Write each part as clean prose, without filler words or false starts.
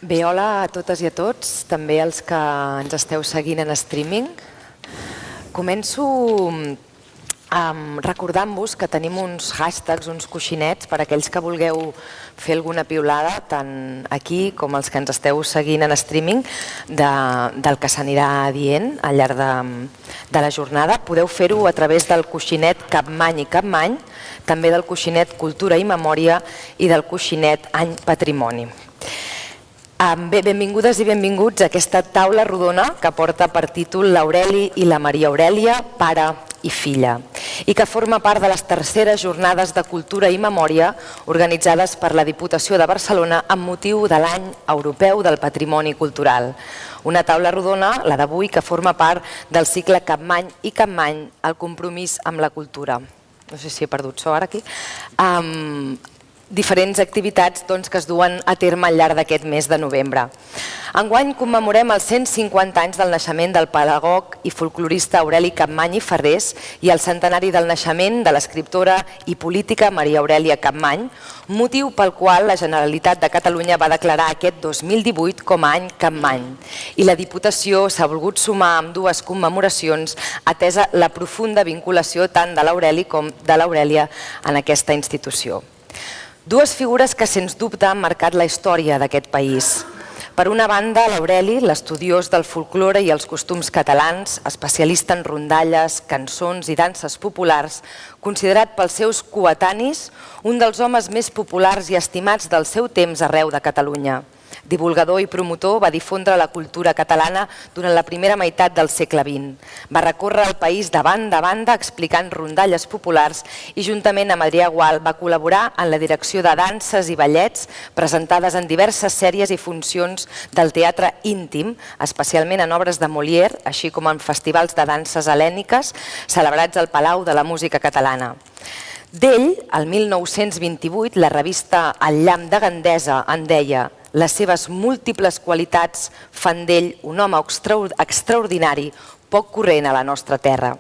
Bé, hola a totes i a tots, també els que ens esteu seguint en streaming. Començo recordant-vos que tenim uns hashtags, uns coixinets, per a aquells que vulgueu fer alguna piulada, tant aquí com els que ens esteu seguint en streaming, del que s'anirà dient al llarg de la jornada. Podeu fer-ho a través del coixinet Capmany i Capmany, també del coixinet Cultura i Memòria i del coixinet Any Patrimoni. Bé, benvingudes i benvinguts a aquesta taula rodona que porta per títol l'Aureli i la Maria Aurèlia, pare i filla, i que forma part de les terceres jornades de Cultura i Memòria organitzades per la Diputació de Barcelona amb motiu de l'Any Europeu del Patrimoni Cultural. Una taula rodona, la d'avui, que forma part del cicle Capmany i Capmany, el compromís amb la cultura. No sé si he perdut so ara aquí. Diferents activitats que es duen a terme al llarg d'aquest mes de novembre. Enguany commemorem els 150 anys del naixement del pedagog i folclorista Aureli Capmany i Ferrés i el centenari del naixement de l'escriptora i política Maria Aurèlia Capmany, motiu pel qual la Generalitat de Catalunya va declarar aquest 2018 com a any Capmany. I la Diputació s'ha volgut sumar amb dues commemoracions atesa la profunda vinculació tant de l'Aureli com de l'Aurèlia en aquesta institució. Dues figures que, sens dubte, han marcat la història d'aquest país. Per una banda, l'Aureli, l'estudiós del folklore i els costums catalans, especialista en rondalles, cançons i danses populars, considerat pels seus coetanis un dels homes més populars i estimats del seu temps arreu de Catalunya. Divulgador i promotor, va difondre la cultura catalana durant la primera meitat del segle XX. Va recórrer el país de banda a banda explicant rondalles populars i juntament amb Adrià Gual va col·laborar en la direcció de danses i ballets presentades en diverses sèries i funcions del teatre íntim, especialment en obres de Molière, així com en festivals de danses hel·lèniques celebrats al Palau de la Música Catalana. D'ell, el 1928, la revista El Llamp de Gandesa en deia: les seves múltiples qualitats fan d'ell un home extraordinari, poc corrent a la nostra terra.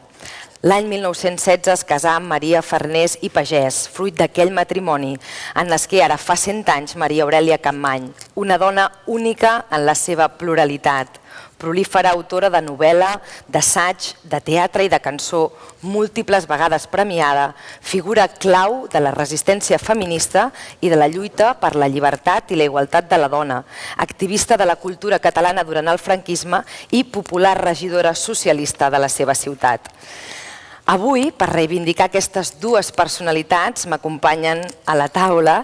L'any 1916 es casà amb Maria Farnés i Pagès, fruit d'aquell matrimoni, en nasqué ara fa 100 anys Maria Aurèlia Capmany, una dona única en la seva pluralitat. Prolífera autora de novel·la, d'assaig, de teatre i de cançó, múltiples vegades premiada, figura clau de la resistència feminista i de la lluita per la llibertat i la igualtat de la dona, activista de la cultura catalana durant el franquisme i popular regidora socialista de la seva ciutat. Avui, per reivindicar aquestes dues personalitats, m'acompanyen a la taula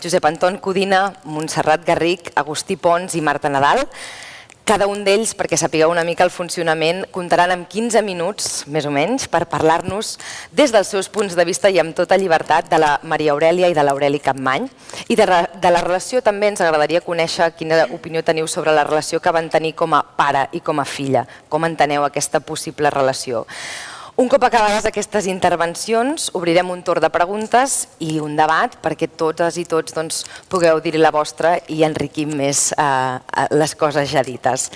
Josep Anton Codina, Montserrat Garric, Agustí Pons i Marta Nadal. Cada un d'ells, perquè sapigueu una mica el funcionament, comptaran amb 15 minuts, més o menys, per parlar-nos des dels seus punts de vista i amb tota llibertat de la Maria Aurèlia i de l'Aureli Capmany. I de la relació també ens agradaria conèixer quina opinió teniu sobre la relació que van tenir com a pare i com a filla. Com enteneu aquesta possible relació? Un cop acabades aquestes intervencions, obrirem un torn de preguntes i un debat perquè totes i tots pugueu dir-hi la vostra i enriquim més les coses ja dites.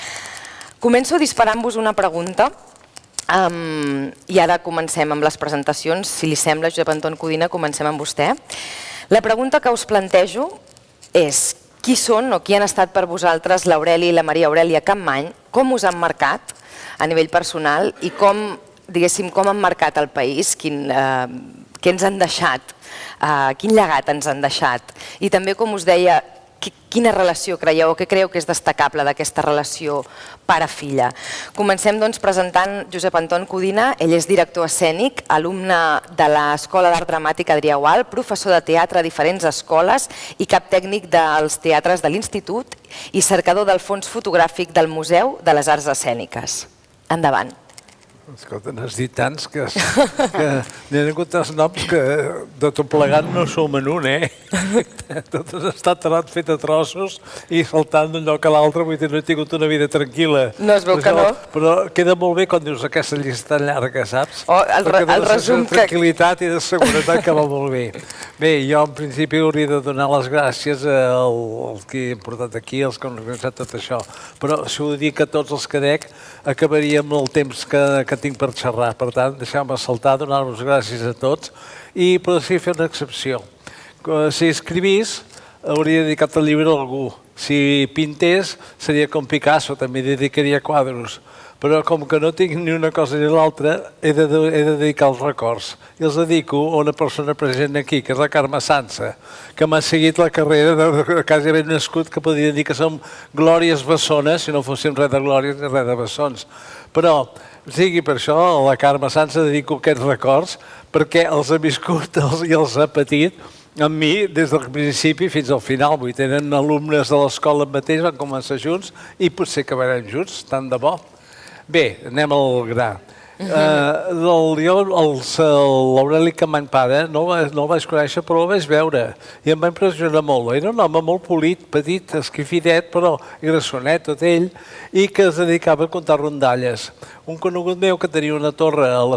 Començo disparant-vos una pregunta i ara comencem amb les presentacions. Si li sembla, Josep Anton Codina, comencem amb vostè. La pregunta que us plantejo és: qui són o qui han estat per vosaltres l'Aureli i la Maria Aurèlia Capmany? Com us han marcat a nivell personal i com han marcat el país, què ens han deixat, quin llegat ens han deixat? I també, com us deia, quina relació creieu o què creieu que és destacable d'aquesta relació pare-filla? Comencem presentant Josep Anton Codina. Ell és director escènic, alumne de l'Escola d'Art Dramàtic Adrià Gual, professor de teatre a diferents escoles i cap tècnic dels teatres de l'Institut i cercador del fons fotogràfic del Museu de les Arts Escèniques. Endavant. Escolta, n'has dit tants que n'hi ha hagut tants noms que de tot plegat no som en un, eh? Tot has estat fet a trossos i saltant d'un lloc a l'altre, vull dir, no he tingut una vida tranquil·la. No es veu que no. Però queda molt bé quan dius aquesta llista tan llarga, saps? El resum que... De tranquil·litat i de seguretat que va molt bé. Bé, jo en principi hauria de donar les gràcies al que he portat aquí, als que han organitzat tot això. Però si ho dic a tots els que dec, acabaríem el temps que tinc per xerrar. Per tant, deixeu-me saltar, donar-vos gràcies a tots i potser fer una excepció. Si escrivís, hauria dedicat el llibre a algú. Si pintés, seria com Picasso, també dedicaria quadros. Però com que no tinc ni una cosa ni l'altra, he de dedicar els records. I els dedico a una persona present aquí, que és la Carme Sansa, que m'ha seguit la carrera de quasi ben nascut, que podria dir que som glòries bessones, si no fóssim res de glòries ni res de bessons. Però, sigui per això, a la Carme Sansa dedico aquests records, perquè els ha viscut i els ha patit amb mi des del principi fins al final. Vull dir, tenen alumnes de l'escola mateix, van començar junts i potser acabarem junts, tant de bo. Bé, anem al gra. L'Aureli Capmany pare no el vaig conèixer, però el vaig veure i em va impressionar molt. Era un home molt polit, petit, esquifidet, però grassonet tot ell, i que es dedicava a contar rondalles. Un conegut meu que tenia una torre al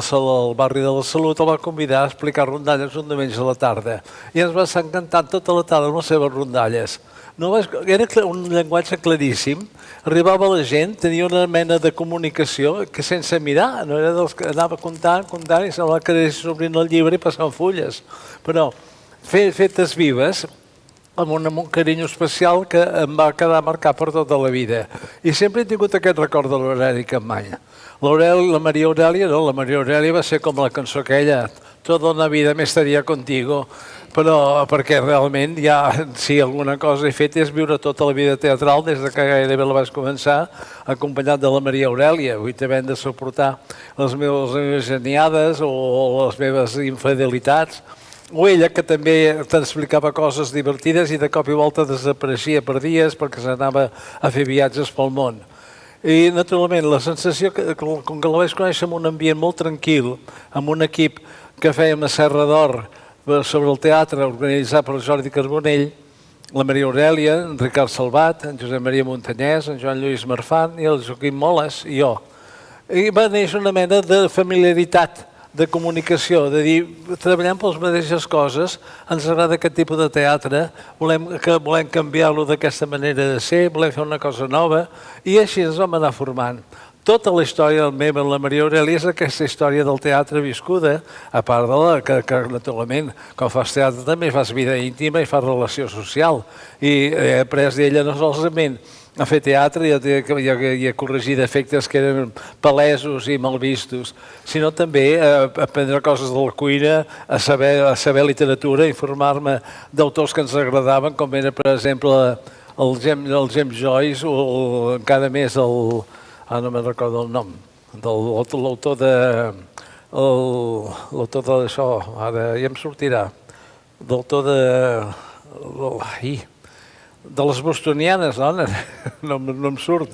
barri de la Salut el va convidar a explicar rondalles un diumenge a la tarda i ens va estar encantant tota la tarda amb les seves rondalles. Era un llenguatge claríssim, arribava la gent, tenia una mena de comunicació que sense mirar, no era dels que anava contant i semblava que anés obrint el llibre i passant fulles. Però fetes vives, amb un carinyo especial que em va quedar marcat per tota la vida. I sempre he tingut aquest record de l'Aureli Capmany. La Maria Aurèlia no, la Maria Aurèlia va ser com la cançó aquella, tota una vida me estaria contigo, però perquè realment ja, si alguna cosa he fet és viure tota la vida teatral des que gairebé la vaig començar, acompanyat de la Maria Aurèlia. Vull havent de suportar les meves geniades o les meves infidelitats, o ella que també t'explicava coses divertides i de cop i volta desapareixia per dies perquè s'anava a fer viatges pel món. I naturalment la sensació que com que la vaig conèixer en un ambient molt tranquil, amb un equip que fèiem a Serra d'Or sobre el teatre organitzat per Jordi Carbonell, la Maria Aurèlia, en Ricard Salvat, en Josep Maria Montanyès, en Joan Lluís Marfan i el Joaquim Moles i jo. I va néixer una mena de familiaritat, de comunicació, de dir, treballem per les mateixes coses, ens agrada aquest tipus de teatre, volem canviar-lo d'aquesta manera de ser, volem fer una cosa nova, i així ens vam anar formant. Tota la història meva amb la Maria Aurèlia és aquesta història del teatre viscuda, a part de que naturalment, quan fas teatre també fas vida íntima i fas relació social. I he après d'ella no solament a fer teatre i a corregir defectes que eren palesos i mal vistos, sinó també a aprendre coses de la cuina, a saber literatura, a informar-me d'autors que ens agradaven, com era, per exemple, el James Joyce o encara més el... no me'n recordo el nom, l'autor d'això, ara ja em sortirà, l'autor de les bostonianes, no em surt.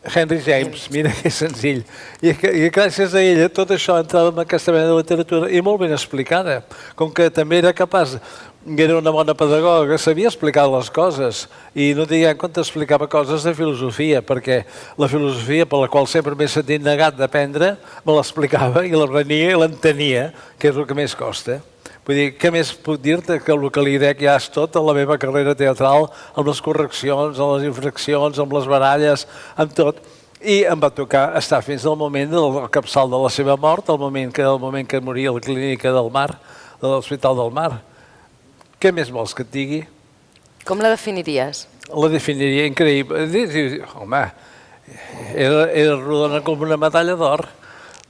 Henry James, mira que senzill. I gràcies a ella tot això entrava en aquesta mena de literatura i molt ben explicada, com que també era capaç, era una bona pedagoga, sabia explicar les coses i no tinguem en compte explicava coses de filosofia, perquè la filosofia per la qual sempre m'he sentit negat d'aprendre me l'explicava i la renia i l'entenia, que és el que més costa. Vull dir, què més puc dir-te que el que li dec ja és tot a la meva carrera teatral, amb les correccions, amb les infraccions, amb les baralles, amb tot. I em va tocar estar fins al moment del capçal de la seva mort, el moment que moria a la clínica del Mar, de l'Hospital del Mar. Què més vols que et digui? Com la definiries? La definiria increïble. Home, era rodona com una medalla d'or,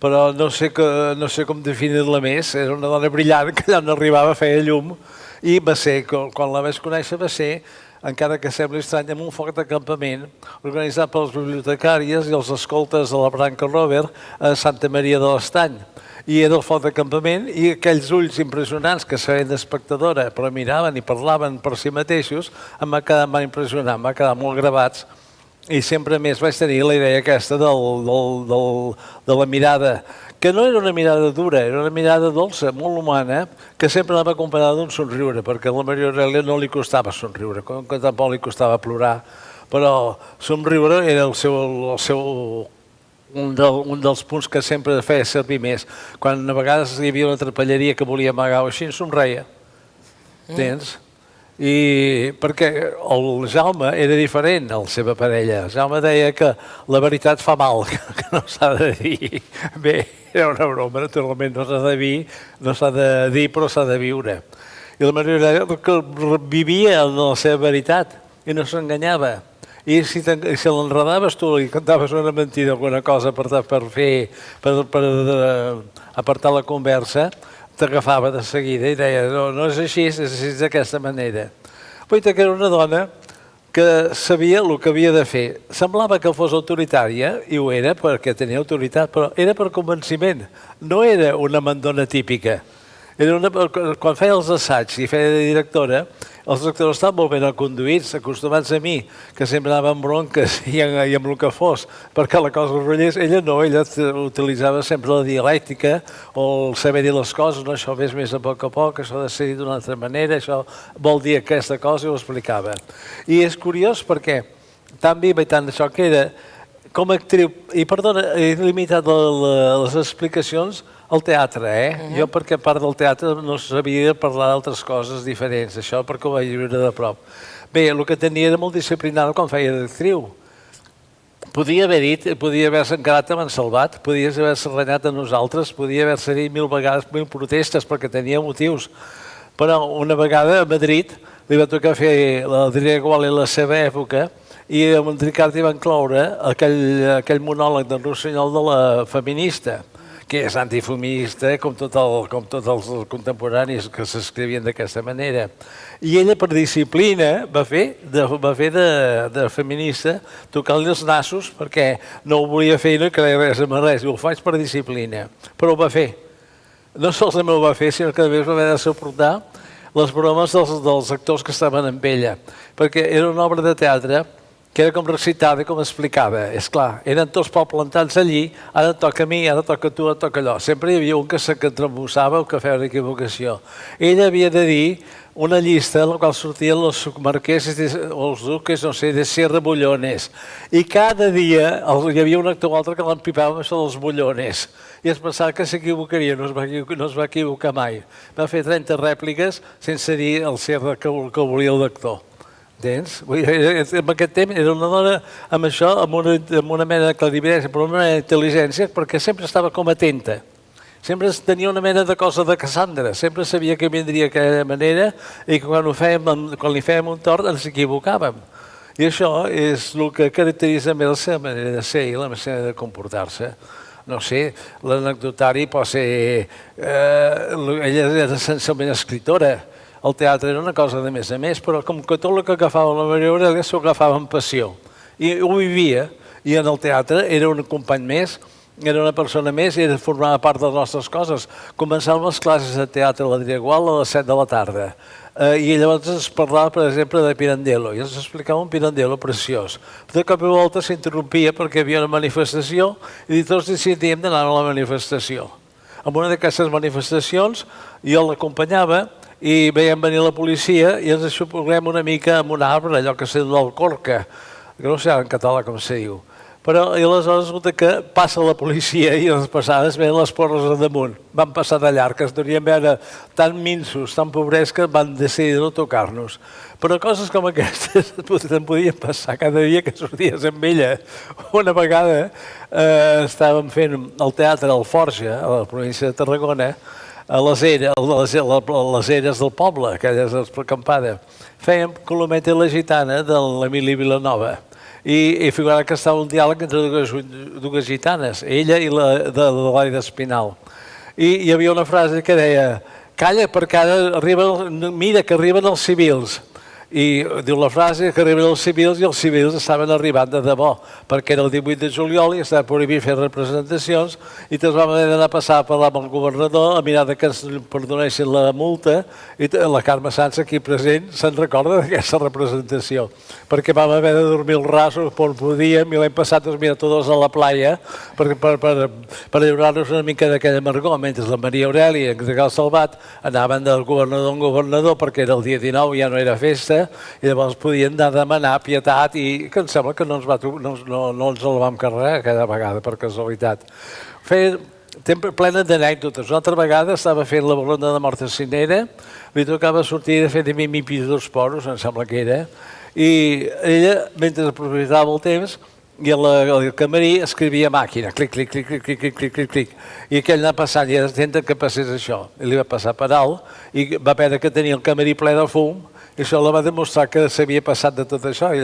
però no sé com definir-la més. Era una dona brillant que allà on arribava feia llum i va ser, quan la vaig conèixer, va ser, encara que sembli estrany, amb un foc de campament organitzat per les bibliotecàries i els escoltes de la Branca Robert a Santa Maria de l'Estany. I era el foc de campament i aquells ulls impressionants que seien d'espectadora però miraven i parlaven per si mateixos em va impressionar, em va quedar molt gravats i sempre més vaig tenir la idea aquesta de la mirada, que no era una mirada dura, era una mirada dolça, molt humana, que sempre anava acompanyada d'un somriure, perquè a la Maria Aurèlia no li costava somriure, com que tampoc li costava plorar, però somriure era un dels punts que sempre feia servir més. Quan a vegades hi havia una trapelleria que volia amagar o així, somreia. Tens? I perquè el Jaume era diferent, la seva parella. El Jaume deia que la veritat fa mal, que no s'ha de dir. Bé, era una broma, naturalment no s'ha de dir, però s'ha de viure. I la Maria Aurèlia vivia en la seva veritat. i no s'enganyava. I si l'enredaves tu i cantaves una mentida, alguna cosa per apartar la conversa, t'agafava de seguida i deia no és així, és així d'aquesta manera. Vull dir que era una dona que sabia el que havia de fer. Semblava que fos autoritària, i ho era perquè tenia autoritat, però era per convenciment. No era una mandona típica. Quan feia els assaigs i feia de directora, els actors estaven molt ben conduïts, acostumats a mi, que sempre anava amb bronques i amb el que fos, perquè la cosa rotllés. Ella no, ella utilitzava sempre la dialèctica o el saber dir les coses, no, això ves més a poc, això ha de ser dit d'una altra manera, això vol dir aquesta cosa, i ho explicava. I és curiós perquè tan viva i tant això que era, com a actriu, i perdona, he limitat les explicacions al teatre, Jo, perquè a part del teatre no sabia parlar d'altres coses diferents, això perquè ho vaig viure de prop. Bé, el que tenia era molt disciplinat quan feia d'actriu. Podia haver dit, podia haver-se encarat amb en Salvat, podia haver-se renyat a nosaltres, podia haver-se dit 1000 vegades 1000 protestes perquè tenia motius. Però una vegada a Madrid li va tocar fer l'Adrià Gual i la seva època, i amb en Ricard hi va incloure aquell monòleg del Rossinyol de la feminista, que és antifeminista, com tots els contemporanis que s'escrivien d'aquesta manera. I ella, per disciplina, va fer de feminista, tocant-li els nassos, perquè no ho volia fer i no creia res amb res, i ho faig per disciplina. Però ho va fer. No solament ho va fer, sinó que a més va haver de suportar les bromes dels actors que estaven amb ella, perquè era una obra de teatre que era com recitada i com explicada. És clar, eren tots plantats allí, ara toca a mi, ara toca a tu, ara toca allò. Sempre hi havia un que s'entrebussava o que feia una equivocació. Ella havia de dir una llista en la qual sortien els marqueses o els duques, no sé, de Sierra Bullones. I cada dia hi havia un actor o altre que l'empipava amb això dels bullones. I es pensava que s'equivocaria, no es va equivocar mai. Va fer 30 rèpliques sense dir el Sierra que volia el lector. Entens? En aquest temps era una dona amb això, amb una mena de clarividència, però una mena d'intel·ligència, perquè sempre estava com atenta. Sempre tenia una mena de cosa de Cassandra, sempre sabia que vindria d'aquella manera i que quan li fèiem un tort ens equivocàvem. I això és el que caracteritza més la seva manera de ser i la manera de comportar-se. No sé, l'anecdotari pot ser... Ella era essencialment escriptora. El teatre era una cosa de més a més, però com que tot el que agafava la Maria Aurelia s'ho agafava amb passió. I ho vivia, i en el teatre era un company més, era una persona més i formava part de les nostres coses. Començàvem les classes de teatre a l'Adrià Gual a les 7 de la tarda. I llavors ens parlava, per exemple, de Pirandello, i ens explicava un Pirandello preciós. De cop i volta s'interrompia perquè hi havia una manifestació i tots decidíem d'anar a la manifestació. En una d'aquestes manifestacions jo l'acompanyava i veiem venir la policia i ens aixopluguem una mica amb un arbre, allò que se diu l'alcorca, que no sé en català com se diu. Però aleshores resulta que passa la policia i les passades venen les porres a damunt. Van passar de llarg, que es devien veure tan minsos, tan pobrets, que van decidir no tocar-nos. Però coses com aquestes te'n podien passar cada dia que sorties amb ella. Una vegada estàvem fent el teatre al Forja, a la província de Tarragona, a les eres del poble, aquelles acampada. Fèiem Colometa i la gitana de l'Emili Vilanova. I figurava que estava un diàleg entre dues gitanes, ella i la de l'Aida Espinal. I hi havia una frase que deia: calla perquè ara mira que arriben els civils. I diu la frase que arriben els civils i els civils estaven arribant de debò, perquè era el 18 de juliol i estava prohibit fer representacions i ens vam haver d'anar a passar a parlar amb el governador, a mirar que ens perdonessin la multa, i la Carme Sans aquí present se'n recorda d'aquesta representació, perquè vam haver de dormir els rasos on podíem i l'any passat ens mirar tots a la playa per lliurar-nos una mica d'aquella amargor, mentre la Maria Aurelia i en Gregal Salvat anaven del governador en governador perquè era el dia 19 i ja no era festa, i llavors podien anar a demanar pietat i que em sembla que no ens el vam carregar cada vegada, per casualitat. Feia plena d'anècdotes. Una altra vegada estava fent la ronda de Morta Cinera, li tocava sortir de fer de mimipi dos poros, em sembla que era, i ella, mentre aprofitada el temps, i al camarí escrivia a màquina, clic, clic, clic, clic, clic, clic, clic, clic, i aquell anava passant i era atenta que passés això. I li va passar per alt i va veure que tenia el camarí ple de fum I això la va demostrar que s'havia passat de tot això i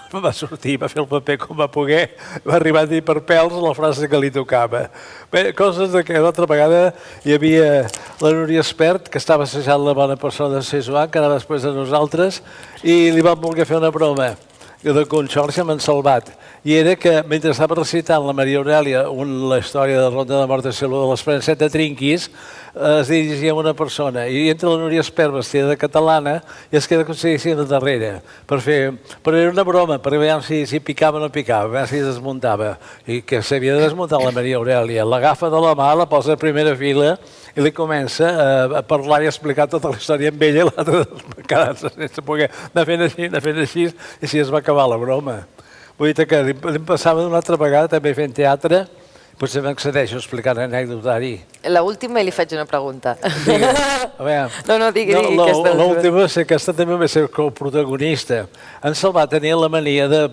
va sortir, va fer el paper com va poder, va arribar a dir per pèls la frase que li tocava. Bé, coses de que l'altra vegada hi havia la Núria Espert, que estava assajant la bona persona de Sant Joan, que anava després de nosaltres, i li van voler fer una broma de Conxorxa m'han salvat. I era que, mentre estava recitant la Maria Aurèlia la història de Ronda de Mort de Saló de l'Esperançet de Trinquis, es dirigia a una persona i entra la Núria Espert vestida de catalana i es queda com si de darrere però era una broma per veure si picava o no picava, a veure si es desmuntava i que s'havia de desmuntar la Maria Aurèlia, l'agafa de la mà, la posa a primera fila i li comença a parlar i a explicar tota la història amb ella i l'altre quedant-se sense poder anar fent així i així es va acabar la broma. Vull dir que em passava d'una altra vegada també fent teatre. Potser m'accedeixo explicant anècdotari. L'última i li faig una pregunta. No, digui. L'última és que aquesta també va ser coprotagonista. En Salvà tenia la mania de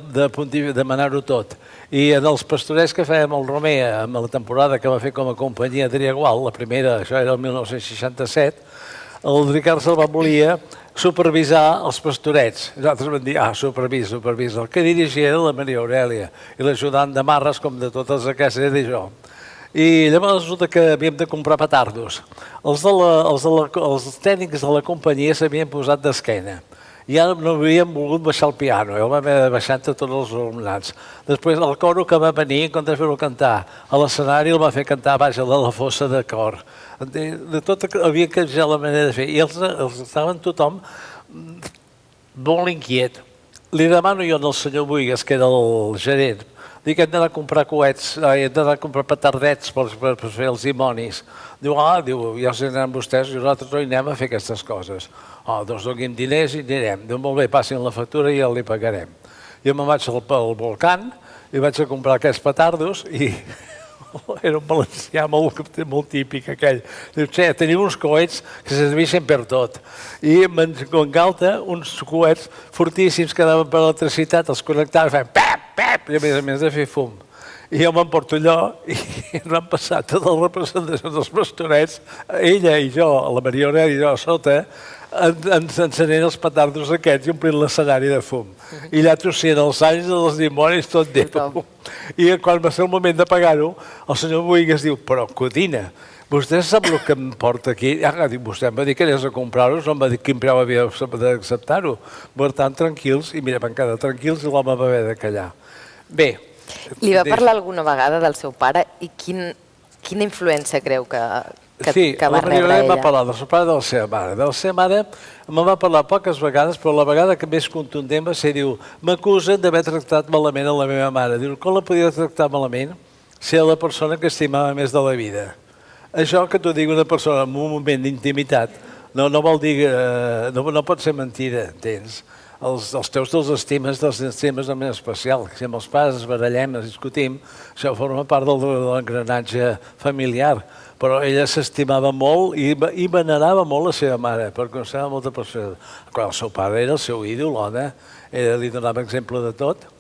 demanar-ho tot. I en els pastorets que fèiem el Romer, amb la temporada que va fer com a companyia Triagual, la primera, això era el 1967, el Ricard Salvà volia supervisar els pastorets. Nosaltres vam dir, supervisa. El que dirigia era la Maria Aurèlia i l'ajudant de Marres, com de totes aquestes, era jo. I llavors resulta que havíem de comprar petardos. Els tècnics de la companyia s'havien posat d'esquena. I ara no havíem volgut baixar el piano, el vam haver de baixar entre tots els alumnats. Després el coro que va venir, en comptes de fer-ho cantar a l'escenari, el va fer cantar baix a la fossa de cor. De tot havia que canviar la manera de fer. I els estaven tothom molt inquiet. Li demano jo al senyor Buigas, que era el gerent, dic que hem d'anar a comprar coets, hem d'anar a comprar petardets per fer els dimonis. Diu, ja us aniran vostès i nosaltres no hi anem a fer aquestes coses. Doncs donem diners i anirem. Diu, molt bé, passin la factura i ja li pagarem. Jo me'n vaig al volcán i vaig a comprar aquests petardos i era un valencià molt típic aquell. Diu, teniu uns coets que se servixen per tot. I m'engalta uns coets fortíssims que anaven per l'electricitat, els connectaven i feien pep, i a més de fer fum. I jo m'emporto allò i ens han passat totes les representacions dels pastorets, ella i jo, la Maria Aurèlia i jo a sota, ens encenent els petardos aquests i omplint l'escenari de fum. I allà tossien els anys dels dimonis tot Déu. I quan va ser el moment de pagar-ho, el senyor Buigas diu, però Codina, vostè sap el que em porta aquí? Vostè em va dir que anies a comprar-ho, no em va dir quin preu havia d'acceptar-ho. Per tant, tranquils, i mira, van quedar tranquils i l'home va haver de callar. Bé. Li va parlar alguna vegada del seu pare i quina influència creu que va rebre ella? Sí, la Maria Aurèlia va parlar del seu pare i de la seva mare. De la seva mare me'n va parlar poques vegades, però la vegada que més contundent va ser, diu, m'acusen d'haver tractat malament a la meva mare. Diu, com la podia tractar malament? Ser la persona que estimava més de la vida. Això que t'ho digui una persona en un moment d'intimitat no vol dir, no pot ser mentida, entens? Els teus te'ls estimes de manera especial. Si amb els pares es barallem, es discutim, això forma part de l'engranatge familiar. Però ella s'estimava molt i venerava molt la seva mare, perquè considerava molta persona. Quan el seu pare era el seu ídol, li donava exemple de tot.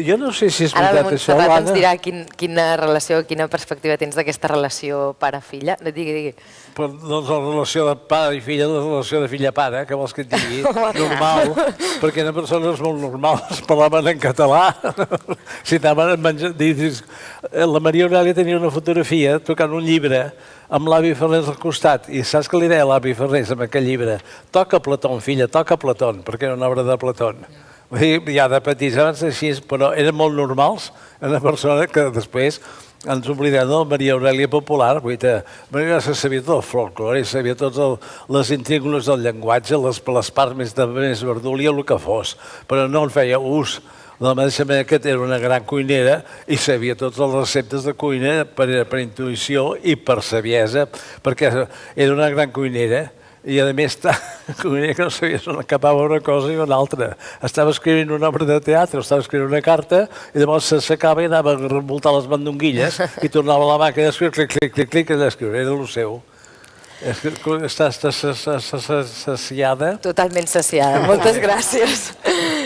Jo no sé si és veritat això, Ara la Montserrat ens dirà quina relació, quina perspectiva tens d'aquesta relació pare-filla. Digui. Doncs la relació de pare i filla, la relació de filla-pare, que vols que et digui, normal, perquè eren persones molt normals, parlaven en català. Si anaven a menjar... La Maria Aurèlia tenia una fotografia tocant un llibre amb l'avi Ferrés al costat, i saps què li deia l'avi Ferrés amb aquell llibre? Toca Platón, filla, toca Platón, perquè era una obra de Platón. Ja de petits abans així, però eren molt normals, una persona que després ens oblidem de la Maria Aurèlia popular, vull dir, Maria Aurèlia sabia tot el folklore, sabia totes les intrígules del llenguatge, les parts més verdulia, el que fos, però no en feia ús. De la mateixa manera que era una gran cuinera i sabia totes les receptes de cuina per intuïció i per saviesa, perquè era una gran cuinera. I a més, que no sabia on acabava una cosa i una altra. Estava escrivint una obra de teatre, estava escrivint una carta i llavors s'aixecava i anava a revoltar les mandonguilles i tornava a la màquina d'escriure, clic, i d'escriure. Era el seu. Estàs saciada? Totalment saciada. Moltes gràcies.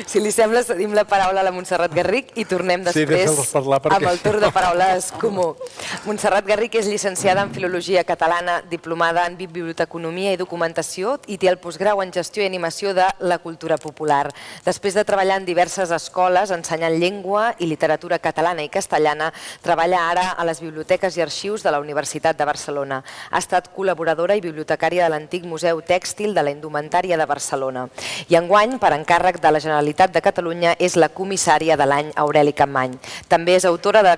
Si li sembla, cedim la paraula a la Montserrat Garric i tornem Sí, després deixa'ls parlar, perquè- amb el torn de paraules comú. Montserrat Garric és llicenciada en Filologia Catalana, diplomada en Biblioteconomia i Documentació i té el postgrau en Gestió i Animació de la Cultura Popular. Després de treballar en diverses escoles ensenyant llengua i literatura catalana i castellana, treballa ara a les biblioteques i arxius de la Universitat de Barcelona. Ha estat col·laboradora i bibliotecària de l'antic Museu Tèxtil de la Indumentària de Barcelona. I enguany, per encàrrec de la Generalitat de Catalunya, és la comissària de l'any Aureli Capmany. També és autora de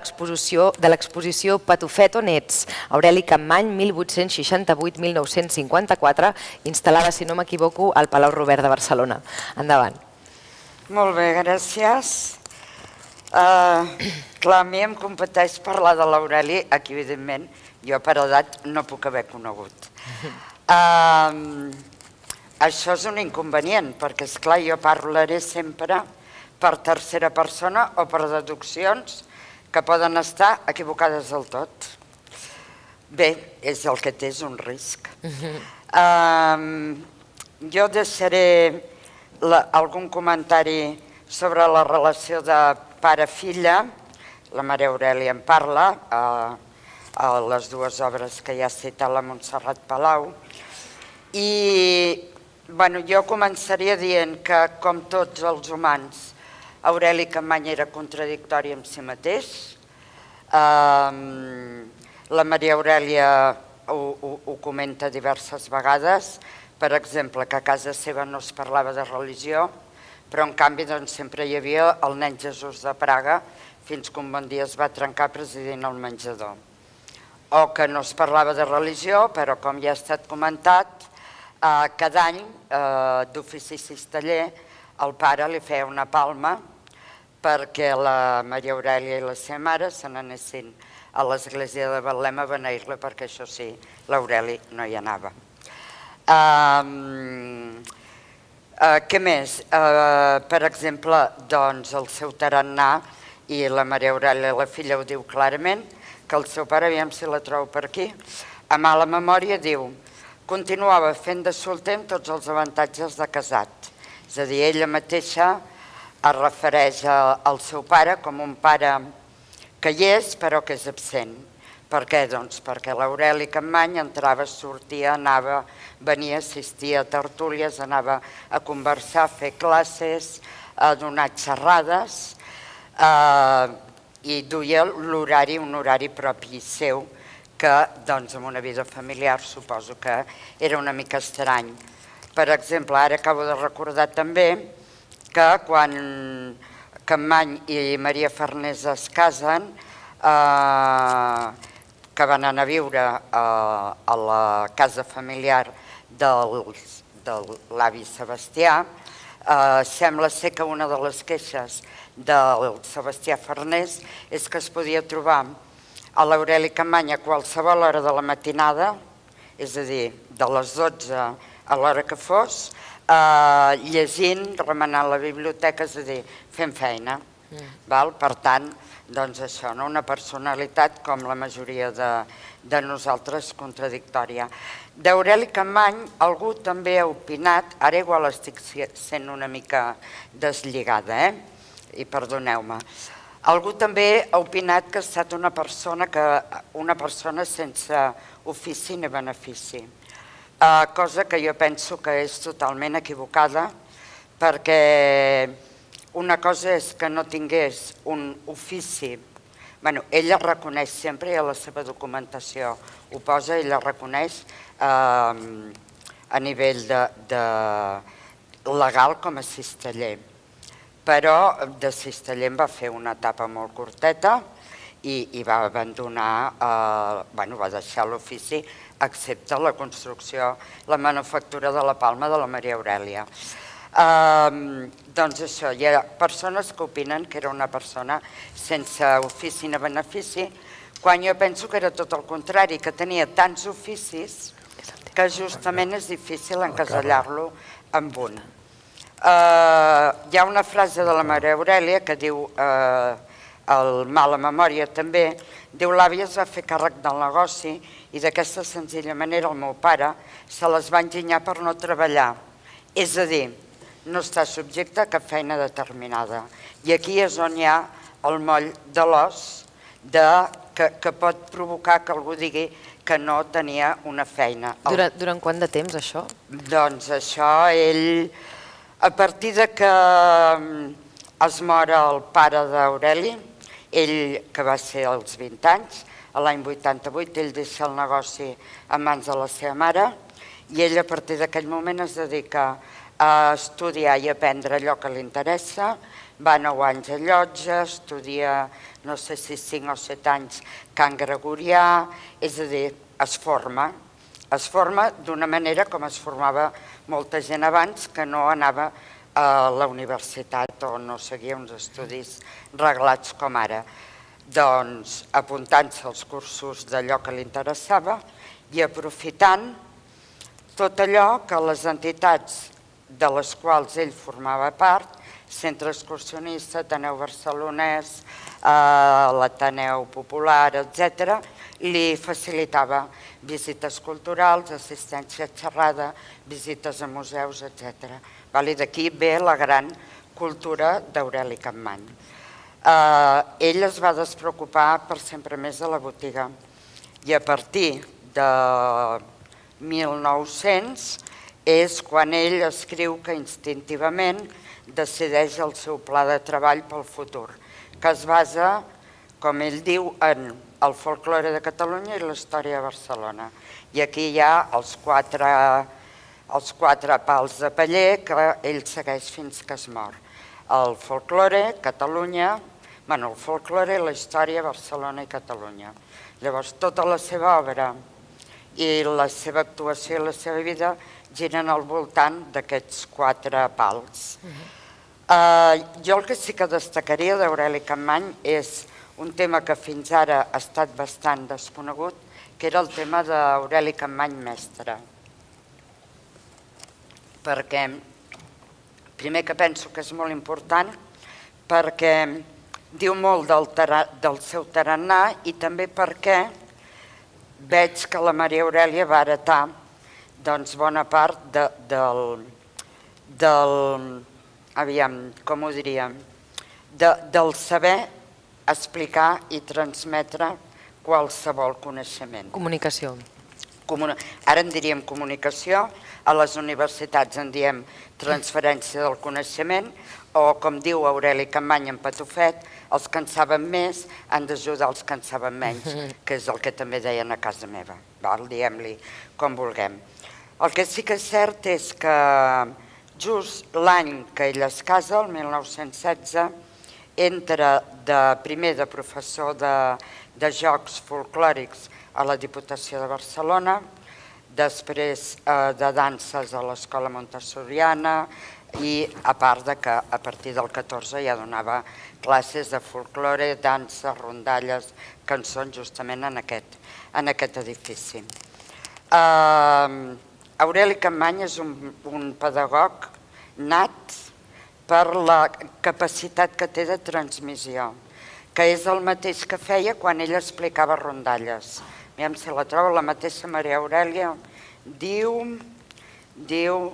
l'exposició Patufet on ets, Aureli Capmany 1868-1954, instal·lada, si no m'equivoco, al Palau Robert de Barcelona. Endavant. Molt bé, gràcies. Clar, a mi em competeix parlar de l'Aureli, aquí evidentment jo per edat no puc haver conegut. Això és un inconvenient, perquè esclar, jo parlaré sempre per tercera persona o per deduccions que poden estar equivocades del tot. Bé, és el que té, és un risc. Jo deixaré algun comentari sobre la relació de pare-filla. La Maria Aurèlia en parla, a les dues obres que ja ha citat la Montserrat Palau. I jo començaria dient que, com tots els humans, Aureli Capmany era contradictori amb si mateix. La Maria Aurèlia ho comenta diverses vegades, per exemple, que a casa seva no es parlava de religió, però en canvi sempre hi havia el nen Jesús de Praga, fins que un bon dia es va trencar presidint el menjador. O que no es parlava de religió, però com ja ha estat comentat, cada any d'ofici cisteller el pare li feia una palma perquè la Maria Aurèlia i la seva mare se n'anessin a l'església de Betlem a beneir-la, perquè això sí, l'Aureli no hi anava. Què més? Per exemple, doncs el seu tarannà, i la Maria Aurèlia, la filla, ho diu clarament, que el seu pare, aviam si la trobo per aquí, a mala memòria diu: continuava fent de solter amb tots els avantatges de casat. És a dir, ella mateixa es refereix al seu pare com un pare que hi és però que és absent. Per què? Doncs perquè l'Aureli Capmany entrava, sortia, anava, venia, assistia a tertúlies, anava a conversar, a fer classes, a donar xerrades i duia l'horari, un horari propi seu, que doncs en una vida familiar suposo que era una mica estrany. Per exemple, ara acabo de recordar també que quan Capmany i Maria Farnés es casen, que van anar a viure a la casa familiar de l'avi Sebastià, sembla ser que una de les queixes del Sebastià Farnés és que es podia trobar a l'Aureli Capmany a qualsevol hora de la matinada, és a dir, de les 12 a l'hora que fos, llegint, remenant la biblioteca, és a dir, fent feina. Per tant, doncs això, una personalitat com la majoria de nosaltres contradictòria. D'Aureli Capmany algú també ha opinat, ara igual estic sent una mica deslligada, i perdoneu-me, algú també ha opinat que ha estat una persona sense ofici ni benefici, cosa que jo penso que és totalment equivocada, perquè una cosa és que no tingués un ofici. Ella reconeix sempre, i a la seva documentació ho posa, ella reconeix a nivell legal com a cisteller, però de cisteller en va fer una etapa molt curteta i va abandonar, va deixar l'ofici, excepte la construcció, la manufactura de la palma de la Maria Aurèlia. Doncs això, hi ha persones que opinen que era una persona sense ofici ni benefici, quan jo penso que era tot el contrari, que tenia tants oficis que justament és difícil encasellar-lo amb un. Hi ha una frase de la Maria Aurèlia que diu, el mala memòria també, diu: l'àvia es va fer càrrec del negoci i d'aquesta senzilla manera el meu pare se les va enginyar per no treballar. És a dir, no està subjecte a cap feina determinada. I aquí és on hi ha el moll de l'os que pot provocar que algú digui que no tenia una feina. Durant quant de temps, això? Doncs això, ell, a partir de que es mor el pare d'Aureli, ell, que va ser als 20 anys, l'any 88, ell deixa el negoci en mans de la seva mare i ell a partir d'aquell moment es dedica a estudiar i aprendre allò que li interessa, va 9 anys a Llotja, estudia, no sé si 5 o 7 anys, cant gregorià, és a dir, es forma d'una manera com es formava molta gent abans que no anava a la universitat o no seguia uns estudis reglats com ara. Doncs apuntant-se als cursos d'allò que li interessava i aprofitant tot allò que les entitats de les quals ell formava part, Centre Excursionista, Ateneu Barcelonès, l'Ateneu Popular, etc., li facilitava visites culturals, assistència a xerrada, visites a museus, etc. D'aquí ve la gran cultura d'Aureli Capmany. Ell es va despreocupar per sempre més de la botiga i a partir de 1900 és quan ell escriu que instintivament decideix el seu pla de treball pel futur, que es basa, com ell diu, en el folklore de Catalunya i la història de Barcelona. I aquí hi ha els quatre pals de paller que ell segueix fins que es mor. El folklore, Catalunya, el folklore, la història, Barcelona i Catalunya. Llavors, tota la seva obra i la seva actuació i la seva vida giren al voltant d'aquests 4 pals. Jo el que sí que destacaria d'Aureli Capmany és un tema que fins ara ha estat bastant desconegut, que era el tema d'Aureli Capmany mestre. Perquè, primer que penso que és molt important, perquè diu molt del seu tarannà i també perquè veig que la Maria Aurèlia va heretar bona part del saber explicar i transmetre qualsevol coneixement. Comunicació. Ara en diríem comunicació, a les universitats en diem transferència del coneixement, o com diu Aureli Capmany en Patufet, els que en saben més han d'ajudar els que en saben menys, que és el que també deien a casa meva, diguem-li com vulguem. El que sí que és cert és que just l'any que ell es casa, el 1916, entra primer de professor de jocs folclòrics a la Diputació de Barcelona, després de danses a l'Escola Montessoriana i a part que a partir del 14 ja donava classes de folklore, danses, rondalles, cançons justament en aquest edifici. Aureli Capmany és un pedagog nat per la capacitat que té de transmissió, que és el mateix que feia quan ell explicava rondalles. Aviam si la trobo, la mateixa Maria Aurèlia diu,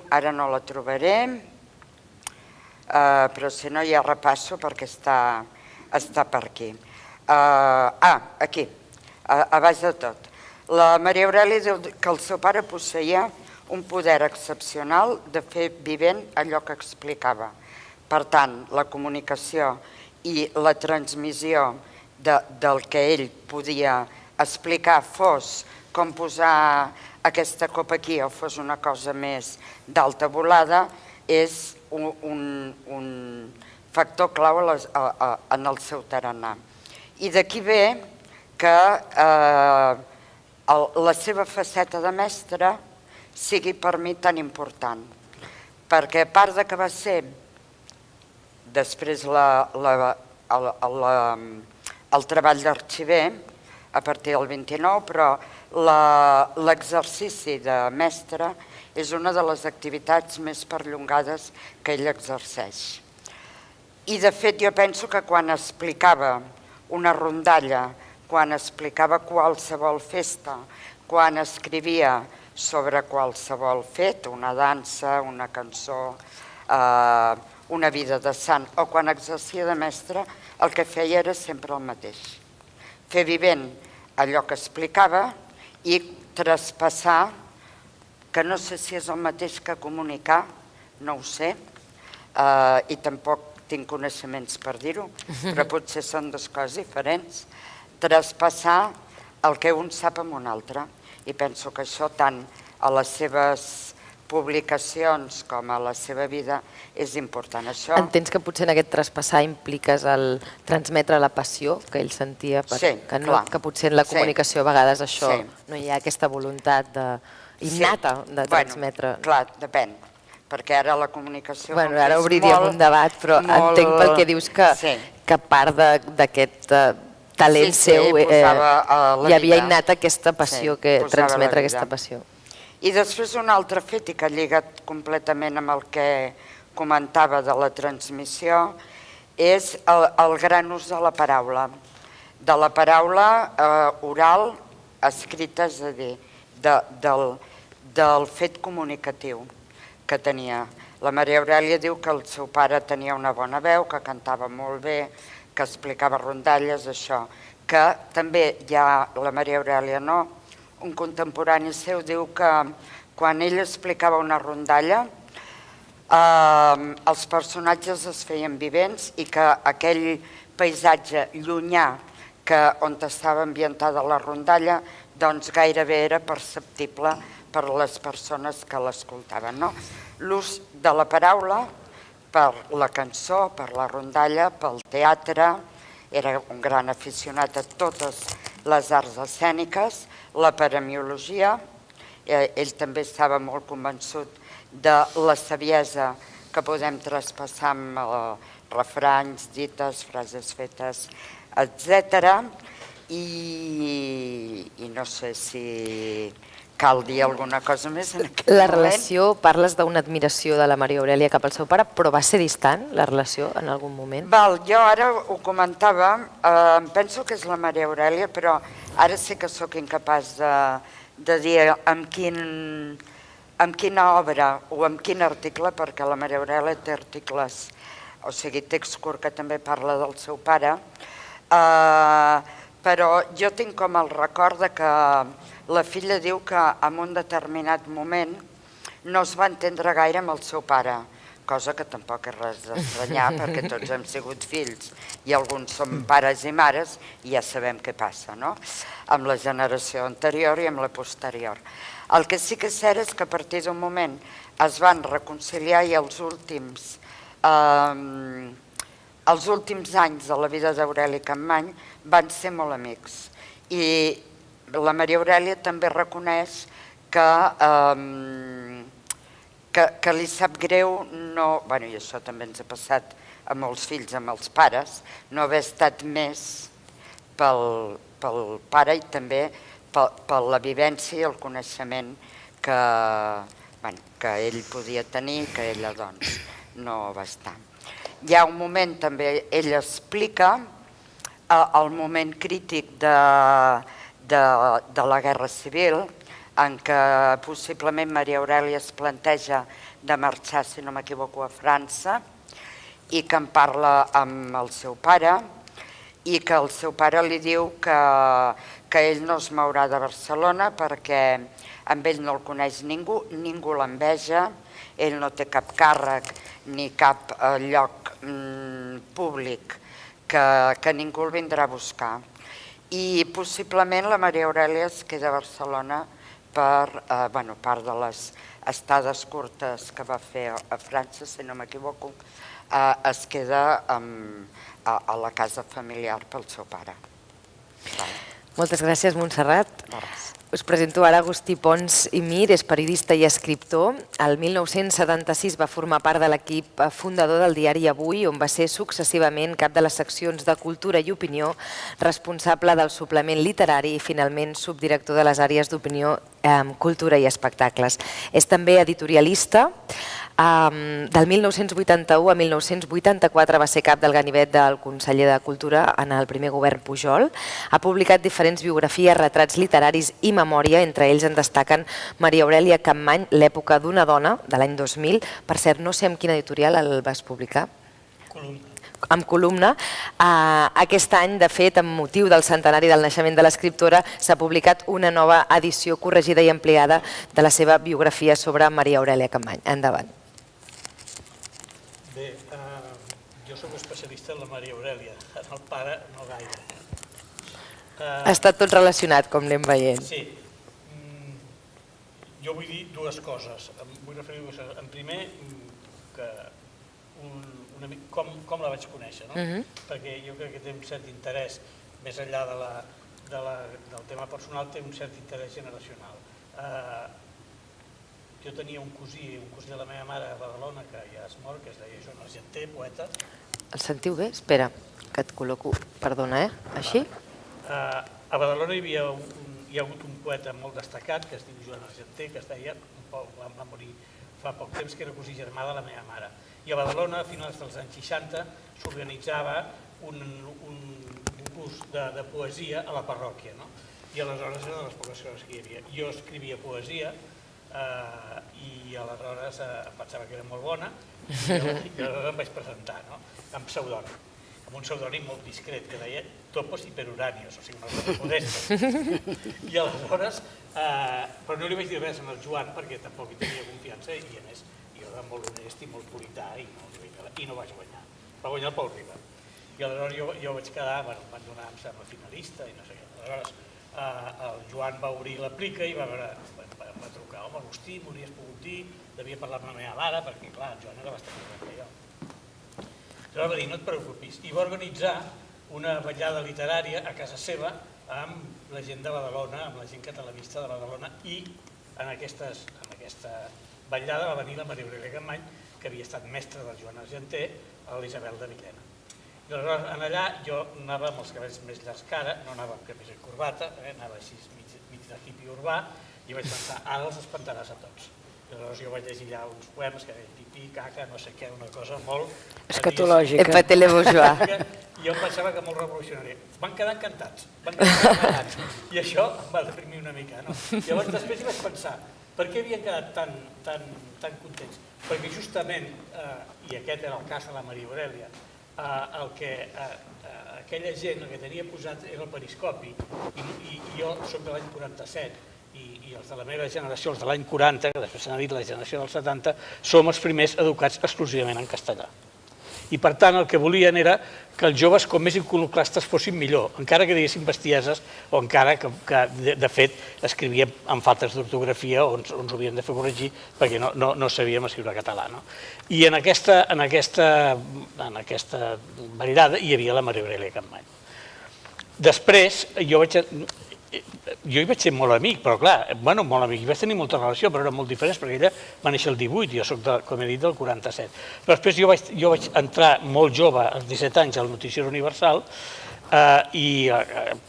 ara no la trobaré, però si no ja repasso perquè està per aquí. Aquí, a baix de tot. La Maria Aurèlia diu que el seu pare posseïa un poder excepcional de fer vivent allò que explicava. Per tant, la comunicació i la transmissió del que ell podia explicar, fos com posar aquesta copa aquí o fos una cosa més d'alta volada, és un factor clau en el seu tarannà. I d'aquí ve que la seva faceta de mestre sigui per mi tan important, perquè a part que va ser després el treball d'arxiver a partir del 29, però l'exercici de mestre és una de les activitats més perllongades que ell exerceix. I de fet jo penso que quan explicava una rondalla, quan explicava qualsevol festa, quan escrivia sobre qualsevol fet, una dansa, una cançó, una vida de sant, o quan exercia de mestre, el que feia era sempre el mateix. Fer vivent allò que explicava i traspassar, que no sé si és el mateix que comunicar, no ho sé, i tampoc tinc coneixements per dir-ho, però potser són dues coses diferents, traspassar el que un sap amb un altre. I penso que això, tant a les seves publicacions com a la seva vida, és important. Entens que potser en aquest traspassar impliques el transmetre la passió que ell sentia? Que potser en la comunicació a vegades això no hi ha aquesta voluntat innata de transmetre. Clar, depèn, perquè ara la comunicació... Ara obriríem un debat, però entenc pel que dius que part d'aquest talent seu hi havia innata aquesta passió, transmetre aquesta passió. I després un altre fet, i que ha lligat completament amb el que comentava de la transmissió, és el gran ús de la paraula. De la paraula oral, escrita, és a dir, del fet comunicatiu que tenia. La Maria Aurèlia diu que el seu pare tenia una bona veu, que cantava molt bé, que explicava rondalles, això. Que també hi ha, la Maria Aurèlia no, un contemporani seu diu que quan ell explicava una rondalla els personatges es feien vivents i que aquell paisatge llunyà on estava ambientada la rondalla doncs gairebé era perceptible per les persones que l'escoltaven. L'ús de la paraula per la cançó, per la rondalla, pel teatre, era un gran aficionat a totes les arts escèniques, la paremiologia, ell també estava molt convençut de la saviesa que podem traspassar amb refranys, dites, frases fetes, etc. I no sé si cal dir alguna cosa més en aquest moment. La relació, parles d'una admiració de la Maria Aurèlia cap al seu pare, però va ser distant, la relació, en algun moment? Jo ara ho comentava, em penso que és la Maria Aurèlia, però ara sí que sóc incapaç de dir amb quina obra o amb quin article, perquè la Maria Aurèlia té articles, o sigui, text curt que també parla del seu pare, però jo tinc com el record que la filla diu que en un determinat moment no es va entendre gaire amb el seu pare, cosa que tampoc és res d'estranyar perquè tots hem sigut fills i alguns som pares i mares i ja sabem què passa, no? Amb la generació anterior i amb la posterior. El que sí que és cert és que a partir d'un moment es van reconciliar i els últims anys de la vida d'Aureli Capmany van ser molt amics. I la Maria Aurèlia també reconeix que li sap greu, i això també ens ha passat a molts fills, amb els pares, no haver estat més pel pare i també per la vivència i el coneixement que ell podia tenir i que ella doncs no va estar. Hi ha un moment també, ell explica el moment crític de la Guerra Civil, en què possiblement Maria Aurèlia es planteja de marxar, si no m'equivoco, a França, i que en parla amb el seu pare, i que el seu pare li diu que ell no es mourà de Barcelona perquè amb ell no el coneix ningú, ningú l'enveja, ell no té cap càrrec ni cap lloc públic que ningú el vindrà a buscar. I possiblement la Maria Aurèlia es queda a Barcelona per part de les estades curtes que va fer a França, si no m'equivoco, es queda a la casa familiar pel seu pare. Moltes gràcies, Montserrat. Us presento ara Agustí Pons i Mir, és periodista i escriptor. El 1976 va formar part de l'equip fundador del diari Avui, on va ser successivament cap de les seccions de Cultura i Opinió, responsable del suplement literari i finalment subdirector de les àrees d'opinió, cultura i espectacles. És també editorialista, Del 1981 a 1984 va ser cap del ganivet del conseller de Cultura en el primer govern Pujol. Ha publicat diferents biografies, retrats literaris i memòria, entre ells en destaquen Maria Aurèlia Capmany, l'època d'una dona, de l'any 2000. Per cert, no sé amb quina editorial el vas publicar. Amb columna. Aquest any, de fet, amb motiu del centenari del naixement de l'escriptora, s'ha publicat una nova edició corregida i ampliada de la seva biografia sobre Maria Aurèlia Capmany. Endavant. Bé, jo soc especialista en la Maria Aurèlia, en el pare no gaire. Ha estat tot relacionat, com anem veient. Sí. Jo vull dir dues coses. Vull referir dues coses. En primer, que com la vaig conèixer, no? Perquè jo crec que té un cert interès, més enllà del tema personal, té un cert interès generacional. Jo tenia un cosí de la meva mare a Badalona, que ja es mor, que es deia Joan Argenter, poeta. El sentiu bé? Espera, que et col·loco. Perdona, Així? A Badalona hi ha hagut un poeta molt destacat, que es diu Joan Argenter, que es deia, va morir fa poc temps, que era cosí germà de la meva mare. I a Badalona, a finals dels anys 60, s'organitzava un opus de poesia a la parròquia, no? I aleshores era de les poques coses que hi havia. Jo escrivia poesia i aleshores em pensava que era molt bona i aleshores em vaig presentar, no? Amb pseudònim, amb un pseudònim molt discret que deia Topos Hiperuranios, o sigui, una cosa modesta. I aleshores, però no li vaig dir res al Joan perquè tampoc hi tenia confiança i a més jo era molt honest i molt purità i no vaig guanyar. Va guanyar el Pau Riba. I aleshores jo vaig quedar, em van donar, em sembla, finalista i no sé què. Aleshores el Joan va obrir la plica i va trucar, home, Agustí, m'hauries pogut dir, devia parlar amb la meva mare, perquè clar, el Joan era bastant més que jo. Aleshores va dir, no et preocupis, i va organitzar una vetllada literària a casa seva amb la gent de Badalona, amb la gent catalanista de Badalona, i en aquesta vetllada va venir la Maria Aurèlia Capmany, que havia estat mestra del Joan Argenter, a l'Isabel de Villena. I aleshores, allà, jo anava amb els cabells més llargs que ara, no anava amb camisa i corbata, anava així mig de hippie urbà, i vaig pensar, ara els espantaràs a tots. I aleshores jo vaig llegir allà uns poemes que deien pipí, caca, no sé què, una cosa molt... Escatològica. Empatele bourgeois. I jo pensava que molt revolucionari. Van quedar encantats, i això em va deprimir una mica, no? Llavors després hi vaig pensar, per què havien quedat tan contents? Perquè justament, i aquest era el cas de la Maria Aurèlia, aquella gent el que tenia posat era el periscopi, i jo soc de l'any 47, i els de la meva generació, els de l'any 40, que després s'ha dit la generació dels 70, som els primers educats exclusivament en castellà. I per tant el que volien era que els joves com més iconoclastes fossin millor, encara que diguessin bestieses o encara que de fet escrivíem amb faltes d'ortografia o ens ho havien de fer corregir perquè no sabíem escriure català. I en aquesta vetllada hi havia la Maria Aurèlia Capmany. Després jo hi vaig ser molt amic, però clar, molt amic, hi vaig tenir molta relació, però eren molt diferents, perquè ella va néixer el 18, jo soc, com he dit, del 47. Però després jo vaig entrar molt jove, als 17 anys, al Noticiari Universal, i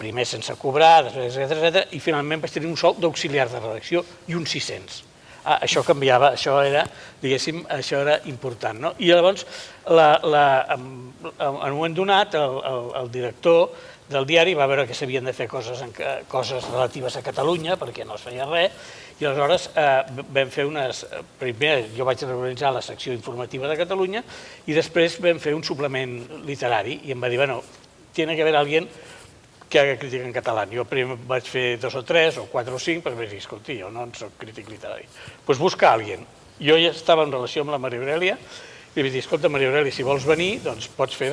primer sense cobrar, després, etc. I finalment vaig tenir un sou d'auxiliar de redacció i un 600. Això canviava, això era, diguéssim, això era important. I llavors, en un moment donat, el director del diari va veure que s'havien de fer coses relatives a Catalunya, perquè no es feia res, i aleshores vam fer primer jo vaig reorganitzar la secció informativa de Catalunya i després vam fer un suplement literari i em va dir, bueno, tiene que haber alguien que haga crítica en català. Jo primer vaig fer 2 o 3 o 4 o 5, però vaig dir, escolti, jo no soc crític literari. Doncs busca alguien. Jo ja estava en relació amb la Maria Aurèlia i li vaig dir, escolta, Maria Aurèlia, si vols venir, doncs pots fer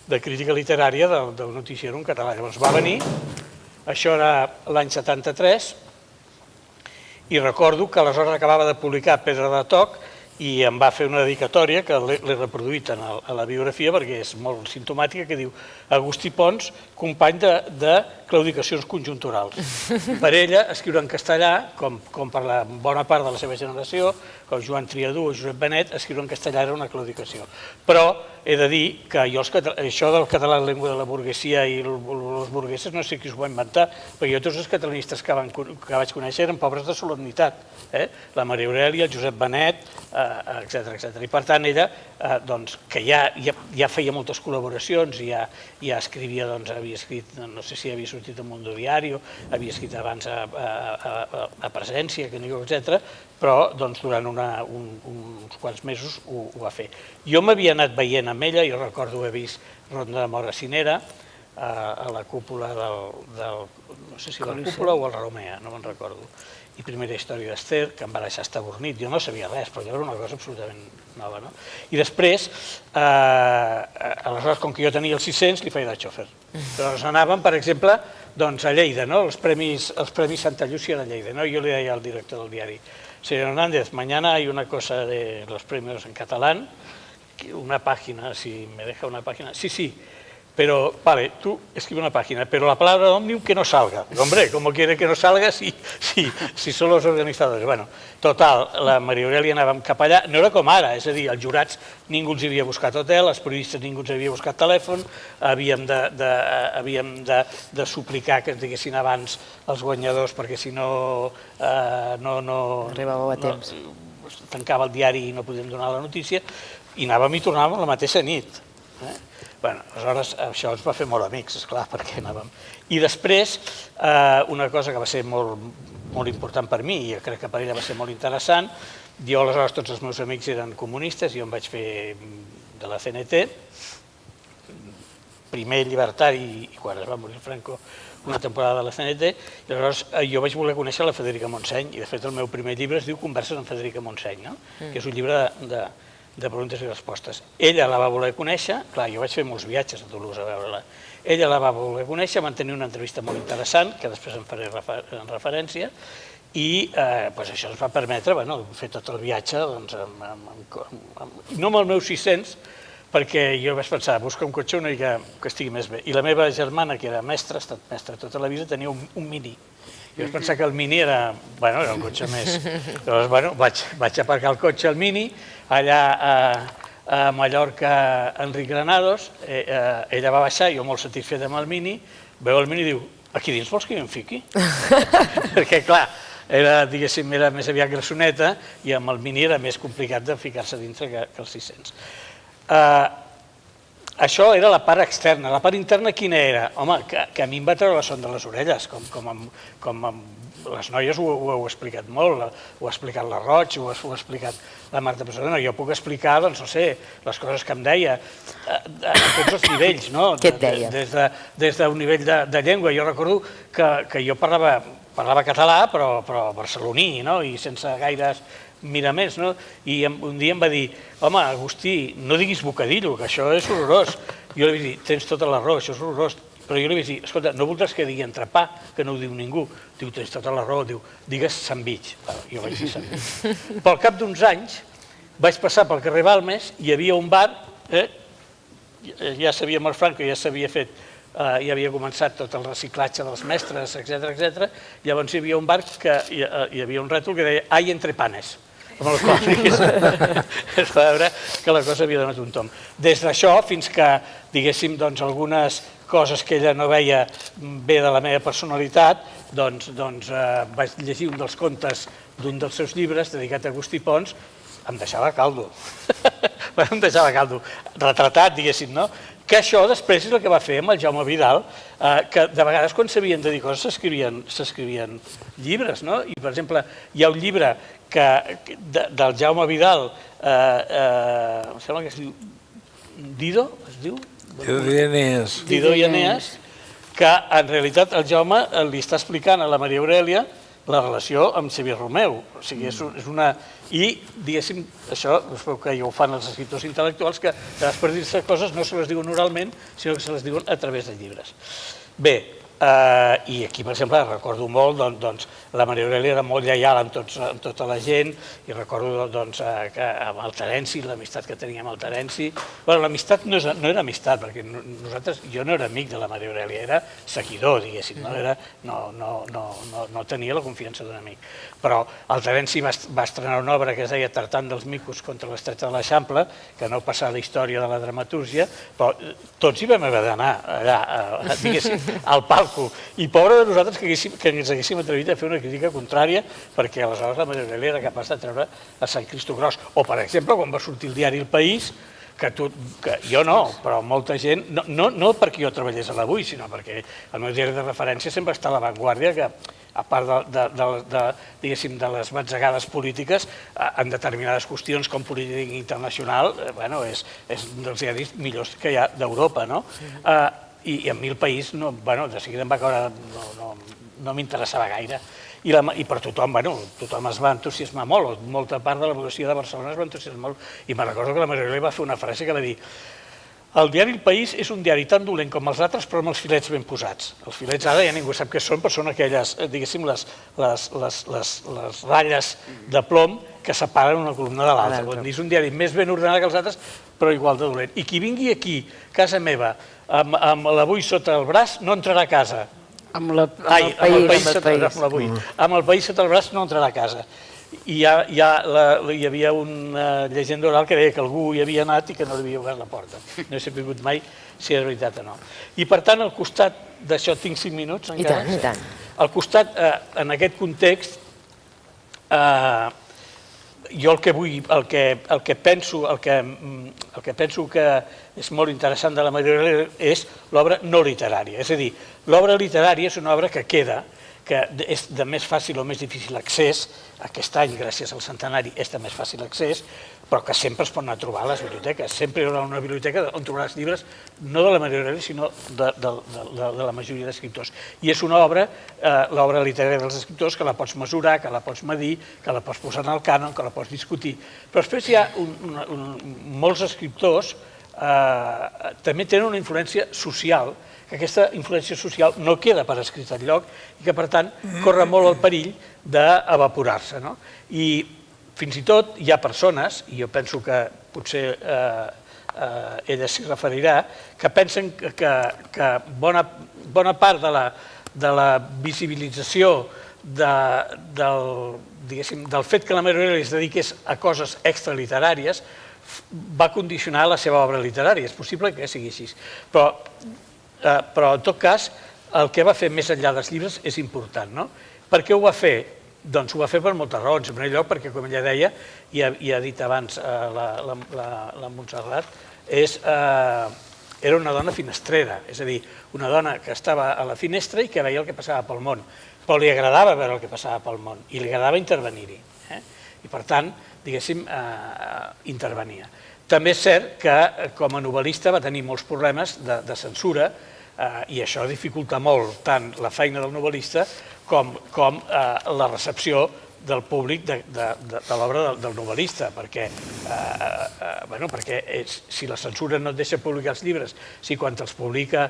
de crítica literària del noticiari en català. Llavors va venir, això era l'any 73, i recordo que aleshores acabava de publicar Pedra de Toc i em va fer una dedicatòria que l'he reproduït a la biografia perquè és molt simptomàtica, que diu Agustí Pons, company de claudicacions conjunturals. Per ella, escriure en castellà, com per la bona part de la seva generació, com Joan Triadú o Josep Benet, escriure en castellà era una claudicació. Però he de dir que jo això del català en llengua de la burguesia i els burgueses no sé qui us ho va inventar, perquè jo tots els catalanistes que vaig conèixer eren pobres de solemnitat, la Maria Aurèlia, el Josep Benet, etc. I per tant ella, que ja feia moltes col·laboracions, ja escrivia, havia escrit, no sé si havia sortit a Mundo Diario, havia escrit abans a Presència, etc., però durant uns quants mesos ho va fer. Jo m'havia anat veient amb ella, jo recordo haver vist Ronda de Mora Cinera a la cúpula no sé si la cúpula o el Romea, no me'n recordo, i Primera història d'Ester, que em va deixar estabornit. Jo no sabia res, però allò era una cosa absolutament nova. I després, aleshores, com que jo tenia els 600, li feia de xòfer. Llavors anàvem, per exemple, a Lleida, els Premis Santa Llúcia de Lleida. Jo li deia al director del diari: señor Hernández, mañana hay una cosa de los premios en catalán, una página, si me deja una página. Sí, pero, vale, tú escribe una página, pero la palabra Òmnium que no salga. Hombre, ¿cómo quiere que no salga si són los organitzadors? Bueno, total, la Maria Aurèlia anàvem cap allà, no era com ara, és a dir, els jurats ningú els havia buscat hotel, els periodistes ningú els havia buscat telèfon, havíem de suplicar que ens diguessin abans els guanyadors, perquè si no... Arribàveu a temps. Tancava el diari i no podíem donar la notícia, i anàvem i tornàvem la mateixa nit. Aleshores, això ens va fer molt amics, esclar, perquè anàvem. I després, una cosa que va ser molt important per mi, i crec que per ella va ser molt interessant, jo aleshores tots els meus amics eren comunistes, jo em vaig fer de la CNT, primer llibertari, i quan es va morir Franco, una temporada de la CNT, i aleshores jo vaig voler conèixer la Federica Montseny, i de fet el meu primer llibre es diu Converses amb Federica Montseny, que és un llibre de preguntes i respostes. Ella la va voler conèixer, clar, jo vaig fer molts viatges a Toulouse a veure-la, ella la va voler conèixer, van tenir una entrevista molt interessant, que després en faré referència, i això ens va permetre fer tot el viatge, no amb els meus 600, perquè jo vaig pensar, busca un cotxe una mica que estigui més bé. I la meva germana, que era mestra, ha estat mestra tota la vida, tenia un Mini. Jo vaig pensar que el Mini era un cotxe més. Llavors, vaig aparcar el cotxe al Mini, allà a Mallorca, Enric Granados, ella va baixar, jo molt satisfet amb el Mini, veu el Mini i diu: aquí dins vols que jo em fiqui? Perquè, clar, diguéssim, era més aviat grassoneta i amb el Mini era més complicat de ficar-se dintre que els 600. Això era la part externa. La part interna quina era? Home, que a mi em va treure la son de les orelles, com les noies ho heu explicat molt, ho ha explicat la Roig, ho ha explicat la Marta Passadona. Jo puc explicar, no sé, les coses que em deia a tots els nivells, no? Què et deia? Des d'un nivell de llengua. Jo recordo que jo parlava català, però barceloní, i sense gaires miraments, i un dia em va dir: home, Agustí, no diguis bocadillo, que això és horrorós. Jo li vaig dir: tens tota la raó, això és horrorós. Però jo li vaig dir: escolta, no voldràs que digui entrepà, que no ho diu ningú? Diu: tens tota la raó. Diu: digues sandvich. Jo vaig dir sandvich. Però al cap d'uns anys vaig passar pel carrer Balmes i hi havia un bar, ja sabia mort Franco, ja s'havia fet, ja havia començat tot el reciclatge dels mestres, etc. Llavors hi havia un bar que hi havia un rètol que deia: hay entrepanes. Amb el qual es va veure que la cosa havia donat un tom. Des d'això fins que, diguéssim, algunes coses que ella no veia bé de la meva personalitat, doncs vaig llegir un dels contes d'un dels seus llibres dedicat a Agustí Pons, em deixava caldo. Em deixava caldo. Retratat, diguéssim, no? Que això després és el que va fer amb el Jaume Vidal, que de vegades quan s'havien de dir coses s'escrivien llibres, no? I, per exemple, hi ha un llibre del Jaume Vidal, em sembla que es diu Dido, es diu? Dido i Enees, que en realitat el Jaume li està explicant a la Maria Aurèlia la relació amb Xavier Romeu. O sigui, és una... I, diguéssim, això, espero que ja ho fan els escriptors intel·lectuals, que després dir-se coses no se les diuen oralment, sinó que se les diuen a través de llibres. Bé, I aquí, per exemple, recordo molt, doncs, la Maria Aurelia era molt lleial amb tota la gent, i recordo que amb el Terenci, l'amistat que tenia amb el Terenci... Bé, l'amistat no era amistat, perquè jo no era amic de la Maria Aurelia, era seguidor, diguéssim, no tenia la confiança d'un amic. Però el Terenci va estrenar una obra que es deia Tartant dels micos contra l'estreta de l'Eixample, que no passa a la història de la dramatúrgia, però tots hi vam haver d'anar allà, diguéssim, al palco. I pobre de nosaltres que ens haguéssim atrevit a fer una crítica contrària, perquè aleshores la Maria Aurelia era capaç de treure a Sant Cristogros. O, per exemple, quan va sortir el diari El País, que jo no, però molta gent, no perquè jo treballés a l'Avui, sinó perquè el meu diari de referència sempre està a l'avantguàrdia, que a part de les batzegades polítiques, en determinades qüestions com política internacional, és un dels diaris millors que hi ha d'Europa, no? I a mi El País, de seguida em va caure, no m'interessava gaire. I per tothom, tothom es va entusiasmar molt, molta part de la població de Barcelona es va entusiasmar molt. I me'n recordo que la Maria Aurelia va fer una frase que va dir: el diari El País és un diari tan dolent com els altres, però amb els filets ben posats. Els filets ara ja ningú sap què són, però són aquelles, diguéssim, les ratlles de plom que separen una columna de l'altra. És un diari més ben ordenat que els altres, però igual de dolent. I qui vingui aquí, casa meva, amb l'Avui sota el braç, no entrarà a casa. Amb el País sota el braç no entrarà a casa. I hi havia una llegenda oral que deia que algú hi havia anat i que no li havia obert la porta. No he sabut mai si és veritat o no. I per tant, al costat d'això, tinc 5 minuts encara? I tant. Al costat, en aquest context, jo el que penso que és molt interessant de la Maria Aurelia és l'obra no literària. És a dir, l'obra literària és una obra que queda, que és de més fàcil o més difícil accés. Aquest any, gràcies al centenari, és de més fàcil accés, però que sempre es pot anar a trobar a les biblioteques. Sempre hi haurà una biblioteca on trobaràs llibres, no de la Maria Aurelia, sinó de la majoria d'escriptors. I és una obra, l'obra literària dels escriptors, que la pots mesurar, que la pots medir, que la pots posar en el cànon, que la pots discutir. Però després hi ha molts escriptors també tenen una influència social, que aquesta influència social no queda per escrit enlloc i que, per tant, corre molt el perill d'evaporar-se. I fins i tot hi ha persones, i jo penso que potser ella s'hi referirà, que pensen que bona part de la visibilització del fet que la Maria Aurelia es dediqués a coses extraliteràries va condicionar la seva obra literària. És possible que sigui així. Però, en tot cas, el que va fer més enllà dels llibres és important. Per què ho va fer? Doncs ho va fer per moltes raons. En primer lloc, perquè, com ella deia, i ha dit abans la Montserrat, era una dona finestrera, és a dir, una dona que estava a la finestra i que veia el que passava pel món. Però li agradava veure el que passava pel món i li agradava intervenir-hi. I, per tant, diguéssim, intervenia. També és cert que, com a novel·lista, va tenir molts problemes de censura i això dificulta molt tant la feina del novel·lista com la recepció del públic de l'obra del novel·lista, perquè si la censura no et deixa publicar els llibres, si quan els publica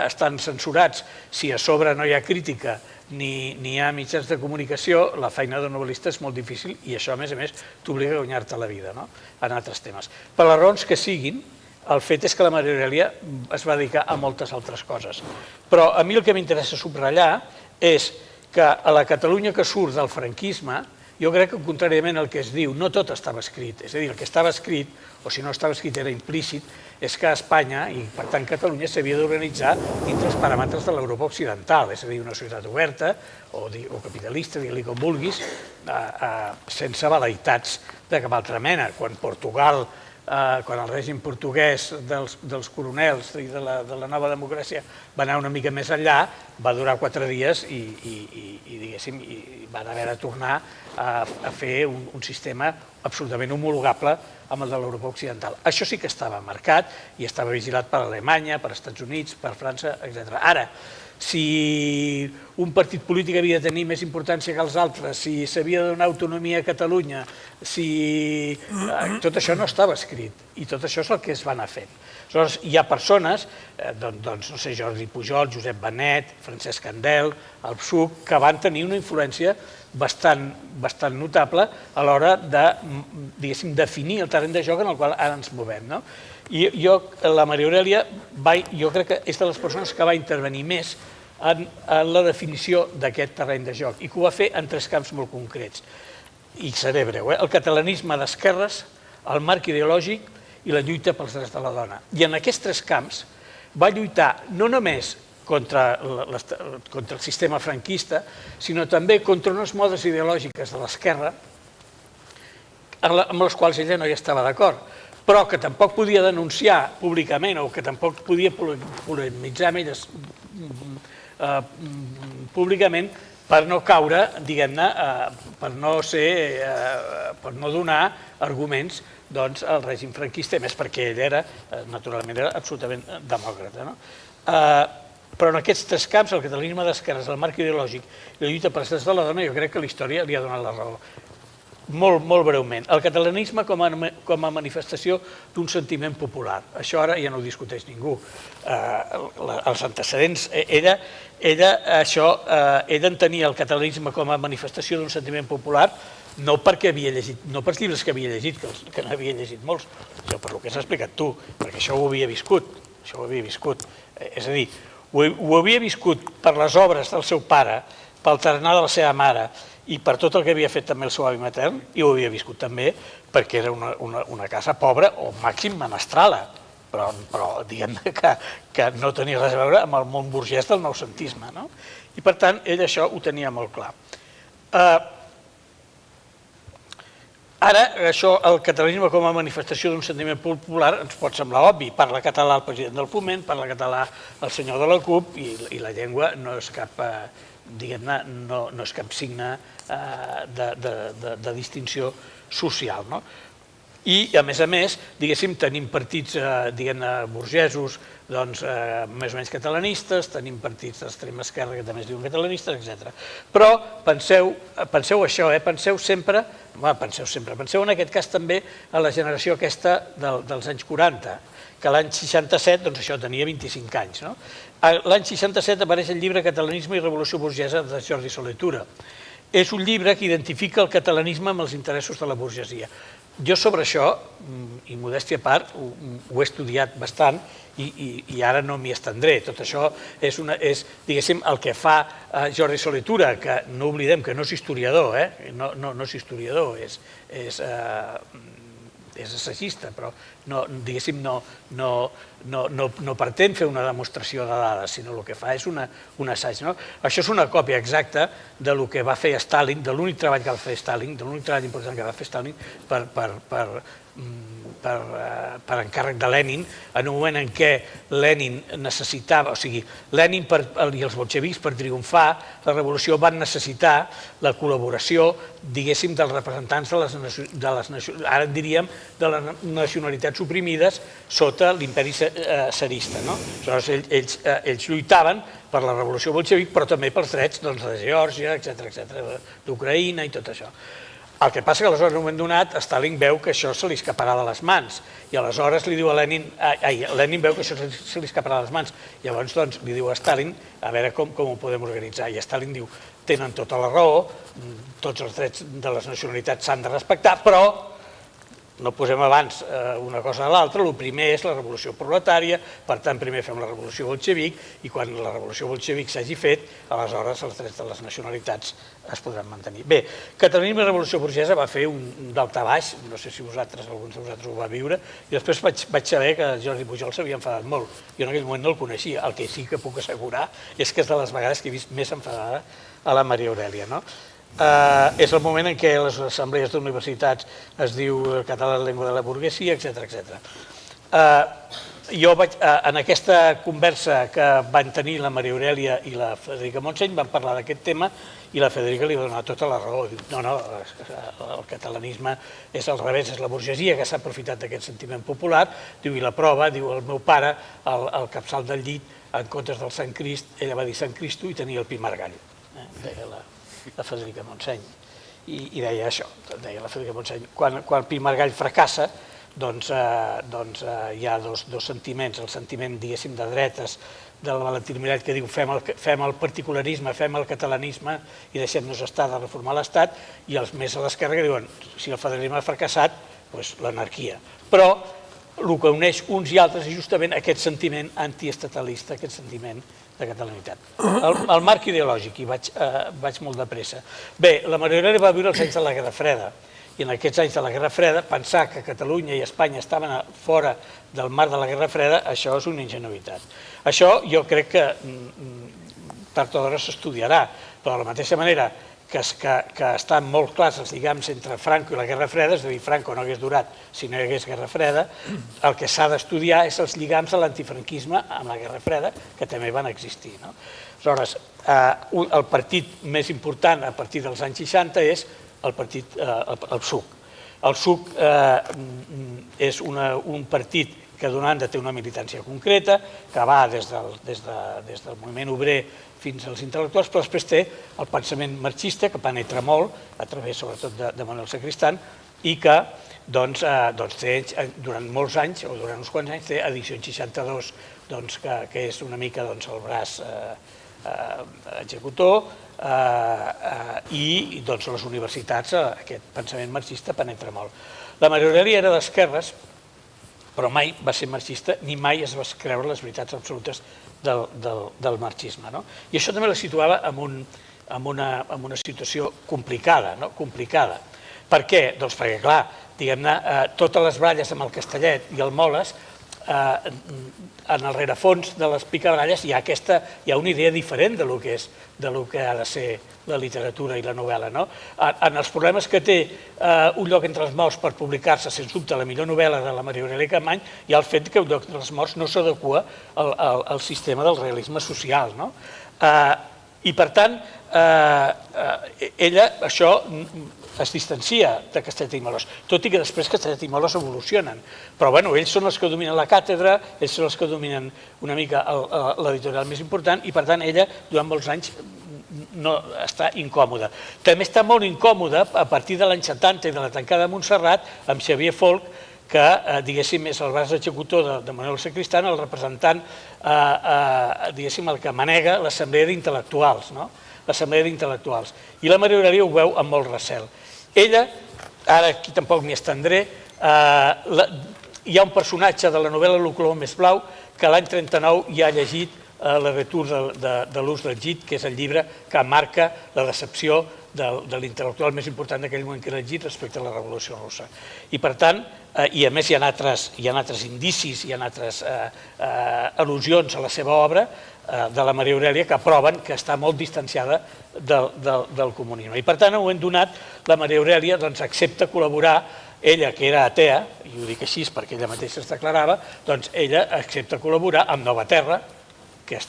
estan censurats, si a sobre no hi ha crítica ni hi ha mitjans de comunicació, la feina del novel·lista és molt difícil i això, a més, t'obliga a guanyar-te la vida en altres temes. Per les raons que siguin, el fet és que la Maria Aurelia es va dedicar a moltes altres coses. Però a mi el que m'interessa subratllar és que a la Catalunya que surt del franquisme, jo crec que, contràriament al que es diu, no tot estava escrit. És a dir, el que estava escrit, o si no estava escrit era implícit, és que Espanya, i per tant Catalunya, s'havia d'organitzar dintre els paràmetres de l'Europa occidental, és a dir, una societat oberta o capitalista, digue-li com vulguis, sense velaitats de cap altra mena. Quan Portugal, quan el règim portuguès dels coronels i de la nova democràcia va anar una mica més enllà, va durar 4 dies i van haver de tornar a fer un sistema absolutament homologable amb el de l'Europa Occidental. Això sí que estava marcat i estava vigilat per Alemanya, per Estats Units, per França, etc. Ara, si un partit polític havia de tenir més importància que els altres, si s'havia de donar autonomia a Catalunya, si... tot això no estava escrit i tot això és el que es va anar fent. Aleshores, hi ha persones, doncs, no sé, Jordi Pujol, Josep Benet, Francesc Candel, el PSUC, que van tenir una influència bastant notable a l'hora de, diguéssim, definir el terreny de joc en el qual ara ens movem. I la Maria Aurèlia, jo crec que és de les persones que va intervenir més en la definició d'aquest terreny de joc i que ho va fer en 3 camps molt concrets. I seré breu, el catalanisme d'esquerres, el marc ideològic i la lluita pels drets de la dona. I en aquests 3 camps va lluitar no només contra el sistema franquista, sinó també contra unes modes ideològiques de l'esquerra amb les quals ella no hi estava d'acord, però que tampoc podia denunciar públicament o que tampoc podia polemitzar amb elles públicament per no caure, diguem-ne, per no donar arguments al règim franquista, més perquè ell era, naturalment, absolutament demòcrata. Però en aquests 3 camps, el catalanisme d'esquerres, el marc ideològic i la lluita per els drets de la dona, jo crec que la història li ha donat la raó. Molt breument. El catalanisme com a manifestació d'un sentiment popular. Això ara ja no ho discuteix ningú. Els antecedents eren tenir el catalanisme com a manifestació d'un sentiment popular no perquè havia llegit, no pels llibres que havia llegit, que n'havia llegit molts, sinó per el que has explicat tu, perquè això ho havia viscut. És a dir, ho havia viscut per les obres del seu pare, pel tarannà de la seva mare i per tot el que havia fet també el seu avi matern, i ho havia viscut també perquè era una casa pobra o màxim menestrala, però diguem-ne que no tenia res a veure amb el món burgès del noucentisme. I per tant, ell això ho tenia molt clar. Ara, això, el catalanisme com a manifestació d'un sentiment popular ens pot semblar obvi. Parla català el president del Foment, parla català el senyor de la CUP i la llengua no és cap, diguem-ne, no és cap signe de distinció social. I, a més, diguéssim, tenim partits, diguem-ne, burgesos, doncs, més o menys catalanistes, tenim partits d'extrema esquerra que també es diuen catalanistes, etc. Però penseu això, penseu en aquest cas també a la generació aquesta dels anys 40, que l'any 67, doncs això, tenia 25 anys. L'any 67 apareix el llibre Catalanisme i Revolució Burgesa de Jordi Solé Tura. És un llibre que identifica el catalanisme amb els interessos de la burgesia. Jo sobre això, i modèstia a part, ho he estudiat bastant i ara no m'hi estendré. Tot això és, diguéssim, el que fa Jordi Solé Tura, que no oblidem que no és historiador, no és historiador, és assagista, però diguéssim no pretén fer una demostració de dades, sinó el que fa és un assaig. Això és una còpia exacta del que va fer Stalin, de l'únic treball que va fer Stalin, de l'únic treball important que va fer Stalin per encàrrec de Lenin, en un moment en què Lenin necessitava, o sigui, Lenin i els bolxevics per triomfar la revolució van necessitar la col·laboració, diguéssim, dels representants de les ara en diríem, de les nacionalitats oprimides sota l'imperi tsarista. Aleshores, ells lluitaven per la revolució bolxevic, però també pels drets de Geòrgia, etc., d'Ucraïna i tot això. El que passa que aleshores, en un moment donat, Stalin veu que això se li escaparà de les mans i aleshores li diu a Lenin, Lenin veu que això se li escaparà de les mans, llavors li diu a Stalin a veure com ho podem organitzar i Stalin diu, tenen tota la raó, tots els drets de les nacionalitats s'han de respectar, però no posem abans una cosa a l'altra, el primer és la revolució proletària, per tant primer fem la revolució bolxevic i quan la revolució bolxevic s'hagi fet, aleshores els drets de les nacionalitats es podran mantenir. Bé, Catalanisme i Revolució Burgesa va fer un daltabaix, no sé si alguns de vosaltres ho va viure, i després vaig saber que Jordi Pujol s'havia enfadat molt. Jo en aquell moment no el coneixia, el que sí que puc assegurar és que és de les vegades que he vist més enfadada a la Maria Aurèlia. És el moment en què a les assemblees d'universitats es diu català la llengua de la burguesia, etc. jo vaig, en aquesta conversa que van tenir la Maria Aurèlia i la Federica Montseny, van parlar d'aquest tema i la Federica li va donar tota la raó. Diu, no, el catalanisme és al revés, és la burgesia que s'ha aprofitat d'aquest sentiment popular. Diu, i la prova, diu, el meu pare, al capçal del llit, en comptes del Sant Crist, ella va dir Sant Cristo i tenia el pi margall, deia la Federica Montseny. I deia això, deia la Federica Montseny, quan Pi Margall fracassa, doncs hi ha dos sentiments, el sentiment, diguéssim, de dretes del Valentín Millet que diu fem el particularisme, fem el catalanisme i deixem-nos estar de reformar l'Estat, i els més a l'esquerra que diuen si el federalisme ha fracassat, doncs l'anarquia. Però el que uneix uns i altres és justament aquest sentiment antiestatalista, aquest sentiment de catalanitat. El marc ideològic, i vaig molt de pressa. Bé, la Maria Aurèlia va viure els anys de la Guerra Freda, i en aquests anys de la Guerra Freda, pensar que Catalunya i Espanya estaven fora del marc de la Guerra Freda, això és una ingenuïtat. Això jo crec que tard o d'hora s'estudiarà, però de la mateixa manera que estan molt clars els lligams entre Franco i la Guerra Freda, és a dir, Franco no hagués durat si no hi hagués Guerra Freda, el que s'ha d'estudiar és els lligams de l'antifranquisme amb la Guerra Freda, que també van existir. Aleshores, el partit més important a partir dels anys 60 és el partit, el PSUC. El PSUC és un partit que d'una banda té una militància concreta, que va des del moviment obrer fins als intel·lectuals, però després té el pensament marxista, que penetra molt, a través sobretot de Manuel Sacristán, i que té durant molts anys, o durant uns quants anys, té Edició 62, que és una mica el braç executor, i les universitats, aquest pensament marxista penetra molt. La Maria Aurèlia era d'esquerres, però mai va ser marxista ni mai es va creure les veritats absolutes del marxisme. I això també la situava en una situació complicada. Per què? Doncs perquè, clar, diguem-ne, totes les baralles amb el Castellet i el Moles, en el rerefons de les picabaralles hi ha una idea diferent del que ha de ser la literatura i la novel·la. En els problemes que té Un lloc entre els morts per publicar-se, sens dubte, la millor novel·la de la Maria Aurèlia Capmany, hi ha el fet que Un lloc entre els morts no s'adequa al sistema del realisme social. I, per tant, ella, això, es distancia de Castellet i Molós, tot i que després Castellet i Molós evolucionen. Però ells són els que dominen la càtedra, ells són els que dominen una mica l'editorial més important i per tant ella durant molts anys no està incòmoda. També està molt incòmoda a partir de l'any 70 i de la tancada de Montserrat amb Xavier Folch, que diguéssim és el braç executor de Manuel Sacristán, el representant, diguéssim, el que manega l'assemblea d'intel·lectuals, l'assemblea d'intel·lectuals. I la Maria Aurèlia ho veu amb molt recel. Ella, ara aquí tampoc m'hi estendré, hi ha un personatge de la novel·la Lo color més blau que l'any 39 ja ha llegit Le retour de l'ús del git, que és el llibre que marca la decepció de l'intel·lectual més important d'aquell moment que era el git respecte a la Revolució Russa. I per tant, i a més hi ha altres indicis, hi ha altres al·lusions a la seva obra de la Maria Aurèlia que proven que està molt distanciada del comunisme. I per tant, en un moment donat, la Maria Aurèlia accepta col·laborar, ella que era atea, i ho dic així perquè ella mateixa es declarava, doncs ella accepta col·laborar amb Nova Terra, que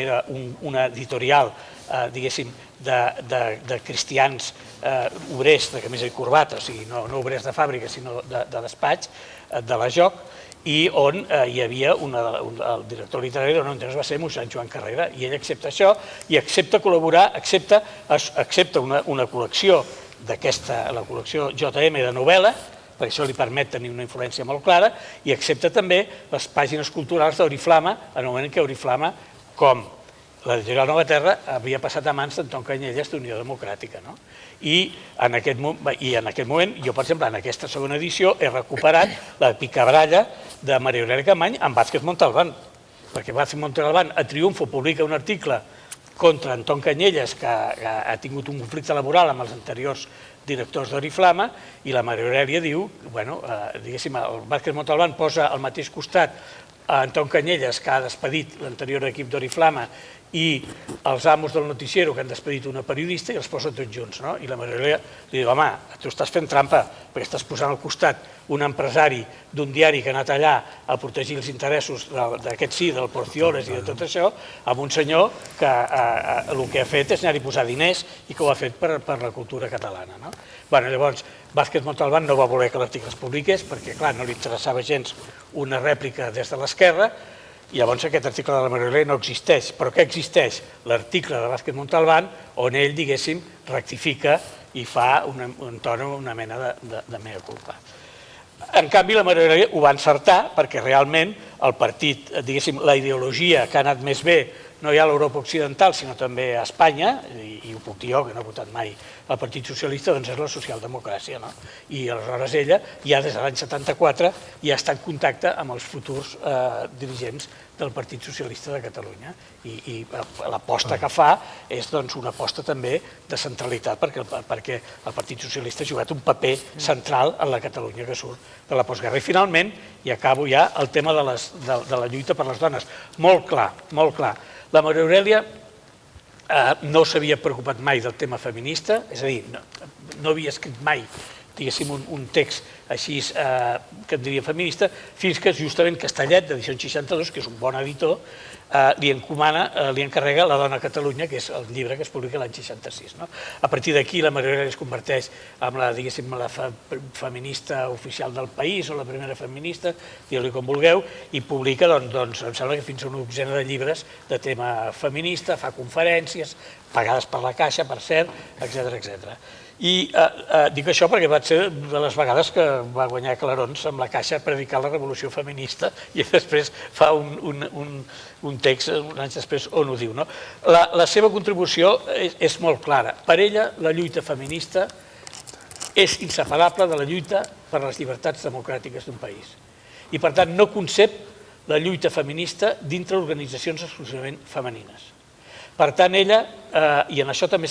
era una editorial, diguéssim, de cristians obrers de camisa i corbata, o sigui, no obrers de fàbrica, sinó de despatx, de la JOC, i on hi havia el director literari de l'Ontinyent va ser mossèn Joan Carrera, i ell accepta això, i accepta col·laborar, accepta una col·lecció d'aquesta, la col·lecció JM de novel·la, perquè això li permet tenir una influència molt clara, i accepta també les pàgines culturals d'Oriflama, en el moment en què Oriflama, com l'editorial Nova Terra, havia passat a mans d'Anton Canyelles d'Unió Democràtica. I en aquest moment, jo, per exemple, en aquesta segona edició, he recuperat la picabralla de Maria Aurèlia Capmany amb Vázquez Montalbán, perquè Vázquez Montalbán a Triunfo publica un article contra Anton Canyelles, que ha tingut un conflicte laboral amb els anteriors directors d'Oriflama, i la Maria Aurèlia diu, diguéssim, el Vázquez Montalbán posa al mateix costat Anton Canyelles, que ha despedit l'anterior equip d'Oriflama, i els amos del noticiero, que han despedit una periodista, i els posa tots junts. I la Maria Aurelia li diu, home, tu estàs fent trampa, perquè estàs posant al costat un empresari d'un diari que ha anat allà a protegir els interessos d'aquest sí, del Porcioles i de tot això, amb un senyor que el que ha fet és anar-hi a posar diners i que ho ha fet per la cultura catalana. Llavors, Vázquez Montalbán no va voler que l'article es publiqués perquè, clar, no li interessava gens una rèplica des de l'esquerra, i llavors aquest article de la Maria Aurelia no existeix. Però què existeix? L'article de Vázquez Montalbán, on ell, diguéssim, rectifica i fa una mena de mea culpa. En canvi, la Maria Aurelia ho va encertar perquè realment el partit, diguéssim, la ideologia que ha anat més bé no hi ha a l'Europa Occidental, sinó també a Espanya, i ho puc dir jo, que no he votat mai al Partit Socialista, doncs és la socialdemocràcia. I aleshores ella, ja des de l'any 74, ja està en contacte amb els futurs dirigents del Partit Socialista de Catalunya. I l'aposta que fa és una aposta també de centralitat, perquè el Partit Socialista ha jugat un paper central en la Catalunya que surt de la postguerra. I finalment, i acabo ja, el tema de la lluita per les dones. Molt clar, molt clar. La Maria Aurelia no s'havia preocupat mai del tema feminista, és a dir, no havia escrit mai, diguéssim, un text així que en diria feminista, fins que justament Castellet, d'Edicions 62, que és un bon editor, li encarrega La dona a Catalunya, que és el llibre que es publica l'any 66. A partir d'aquí la Maria Aurelia es converteix en la feminista oficial del país, o la primera feminista, dieu-li com vulgueu, i publica, doncs, em sembla que fins a una dotzena de llibres de tema feminista, fa conferències, pagades per la Caixa, per cert, etc. I dic això perquè va ser de les vegades que va guanyar Clarons amb la Caixa predicant la revolució feminista i després fa un text anys després on ho diu. La seva contribució és molt clara. Per ella, la lluita feminista és inseparable de la lluita per les llibertats democràtiques d'un país. I, per tant, no concep la lluita feminista dintre organitzacions exclusivament femenines. Per tant, ella, i en això també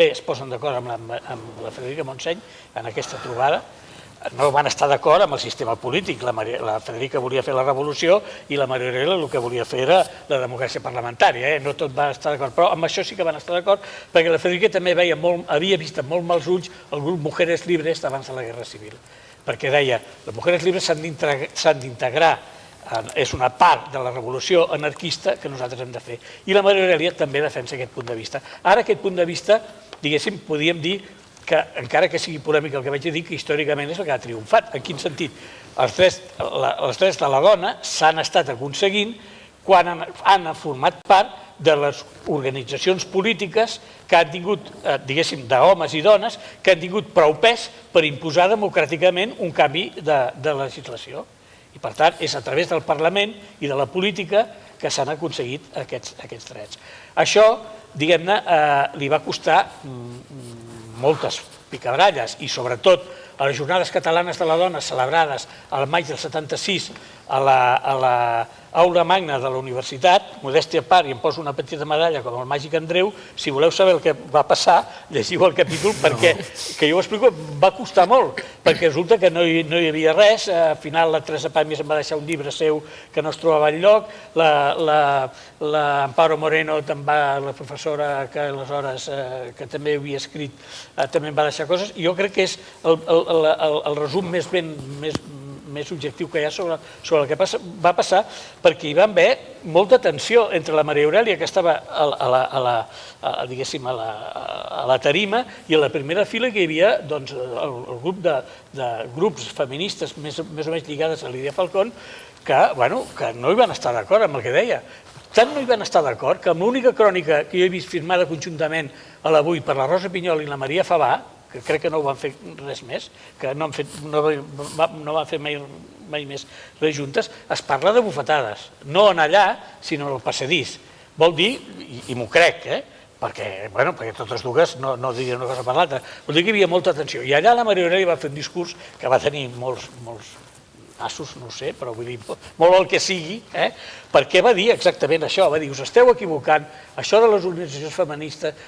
es posen d'acord amb la Frederica Montseny, en aquesta trobada, no van estar d'acord amb el sistema polític. La Frederica volia fer la revolució i la Maria Aurelia el que volia fer era la democràcia parlamentària. No tot va estar d'acord, però amb això sí que van estar d'acord, perquè la Frederica també havia vist amb molt mals ulls el grup Mujeres Libres abans de la Guerra Civil, perquè deia, les Mujeres Libres s'han d'integrar, és una part de la revolució anarquista que nosaltres hem de fer. I la Maria Aurelia també defensa aquest punt de vista. Ara aquest punt de vista, diguéssim, podríem dir que, encara que sigui polèmic el que vaig dir, que històricament és el que ha triomfat. En quin sentit? Els drets de la dona s'han estat aconseguint quan han format part de les organitzacions polítiques que han tingut, diguéssim, d'homes i dones, que han tingut prou pes per imposar democràticament un canvi de legislació. I, per tant, és a través del Parlament i de la política que s'han aconseguit aquests drets. Això, diguem-ne, li va costar moltes picabaralles i, sobretot, a les Jornades Catalanes de la Dona celebrades al maig del 76 a l'aula magna de la universitat, modèstia a part, i em poso una petita medalla com el màgic Andreu, si voleu saber el que va passar, llegiu el capítol, perquè, que jo ho explico, va costar molt, perquè resulta que no hi havia res, al final la Teresa Pàmies em va deixar un llibre seu que no es trobava enlloc, l'Amparo Moreno, la professora que aleshores, que també havia escrit, també em va deixar coses, i jo crec que és el resum més objectiu que hi ha sobre el que va passar, perquè hi va haver molta tensió entre la Maria Aurelia, que estava a la tarima, i a la primera fila que hi havia el grup de grups feministes més o menys lligades a Lídia Falcón, que no hi van estar d'acord amb el que deia. Tant no hi van estar d'acord que amb l'única crònica que jo he vist firmada conjuntament a l'Avui per la Rosa Pinyol i la Maria Favà, que crec que no ho van fer res més, que no van fer mai més res juntes, es parla de bufetades. No en allà, sinó en el passadís. Vol dir, i m'ho crec, perquè totes dues no dirien una cosa per l'altra, vol dir que hi havia molta tensió. I allà la Maria Aurelia va fer un discurs que va tenir molts nassos, no ho sé, però vull dir, molt el que sigui, perquè va dir exactament això, va dir, us esteu equivocant, això de les organitzacions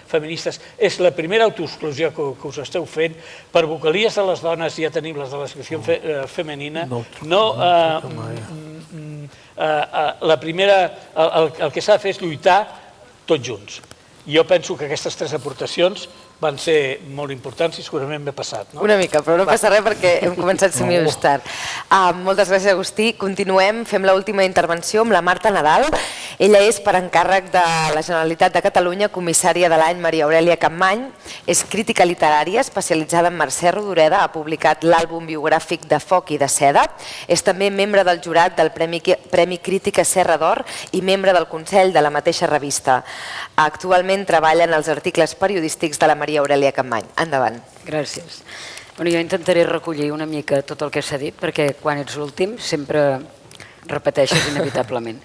feministes és la primera autoexclusió que us esteu fent, per vocalies de les dones ja tenim les de la secció femenina, la primera, el que s'ha de fer és lluitar tots junts. Jo penso que aquestes 3 aportacions van ser molt importants i segurament m'he passat. Una mica, però no passa res perquè hem començat 5 minuts tard. Moltes gràcies, Agustí. Continuem, fem l'última intervenció amb la Marta Nadal. Ella és, per encàrrec de la Generalitat de Catalunya, comissària de l'any Maria Aurèlia Capmany. És crítica literària, especialitzada en Mercè Rodoreda, ha publicat l'àlbum biogràfic de Foc i de Seda. És també membre del jurat del Premi Crítica Serra d'Or i membre del Consell de la mateixa revista. Actualment treballa en els articles periodístics de la Maria Aurèlia Capmany. Endavant. Gràcies. Jo intentaré recollir una mica tot el que s'ha dit, perquè quan ets l'últim sempre repeteixes inevitablement.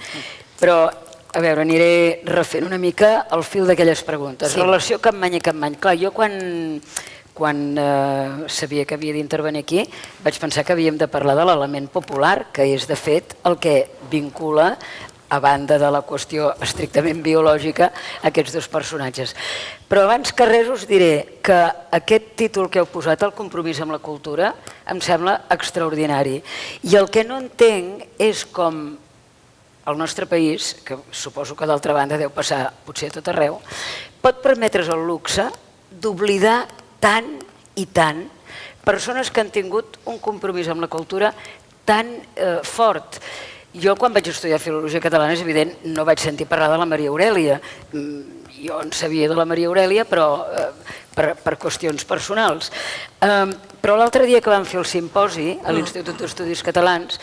Però, a veure, aniré refent una mica el fil d'aquelles preguntes. Relació Capmany i Capmany. Clar, jo quan sabia que havia d'intervenir aquí vaig pensar que havíem de parlar de l'element popular, que és, de fet, el que vincula, a banda de la qüestió estrictament biològica, aquests 2 personatges. Però abans que res us diré que aquest títol que heu posat, el compromís amb la cultura, em sembla extraordinari. I el que no entenc és com el nostre país, que suposo que d'altra banda deu passar potser a tot arreu, pot permetre's el luxe d'oblidar tant i tant persones que han tingut un compromís amb la cultura tan fort. Jo, quan vaig estudiar Filologia Catalana, és evident, no vaig sentir parlar de la Maria Aurèlia. Jo en sabia de la Maria Aurèlia, però per qüestions personals. Però l'altre dia que vam fer el simposi a l'Institut d'Estudis Catalans,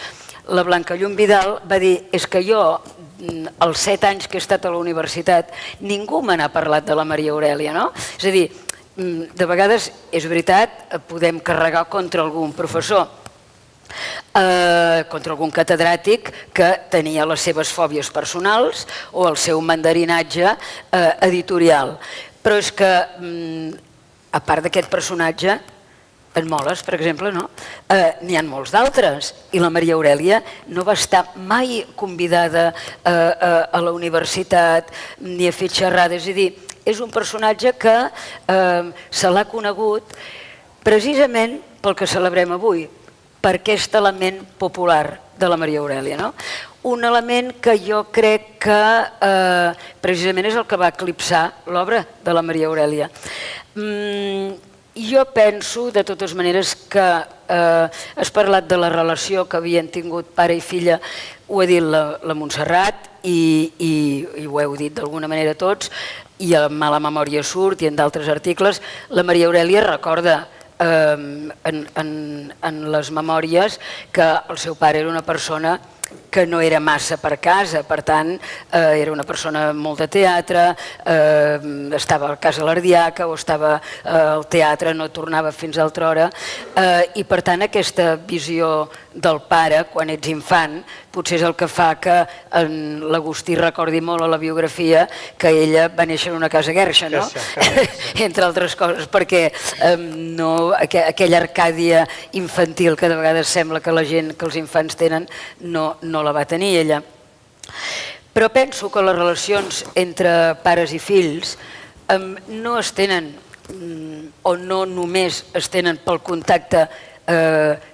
la Blanca Llum Vidal va dir: és que jo, els 7 anys que he estat a la universitat, ningú me n'ha parlat de la Maria Aurèlia, no? És a dir, de vegades, és veritat, podem carregar contra algun professor, contra algun catedràtic que tenia les seves fòbies personals o el seu mandarinatge editorial. Però és que, a part d'aquest personatge, en Moles, per exemple, n'hi ha molts d'altres. I la Maria Aurèlia no va estar mai convidada a la universitat ni a fer xerrades. És a dir, és un personatge que se l'ha conegut precisament pel que celebrem avui, per aquest element popular de la Maria Aurèlia. Un element que jo crec que precisament és el que va eclipsar l'obra de la Maria Aurèlia. Jo penso, de totes maneres, que has parlat de la relació que havien tingut pare i filla, ho ha dit la Montserrat i ho heu dit d'alguna manera tots, i a Mala Memòria surt i en d'altres articles. La Maria Aurèlia recorda en les memòries que el seu pare era una persona que no era massa per casa, per tant, era una persona molt de teatre, estava a casa l'Ardiaca o estava al teatre, no tornava fins a altra hora, i per tant aquesta visió del pare quan ets infant potser és el que fa que l'Agustí recordi molt a la biografia que ella va néixer en una casa guerxa, no? Entre altres coses, perquè aquella Arcàdia infantil que de vegades sembla que la gent, que els infants tenen, no la va tenir ella. Però penso que les relacions entre pares i fills no es tenen, o no només es tenen pel contacte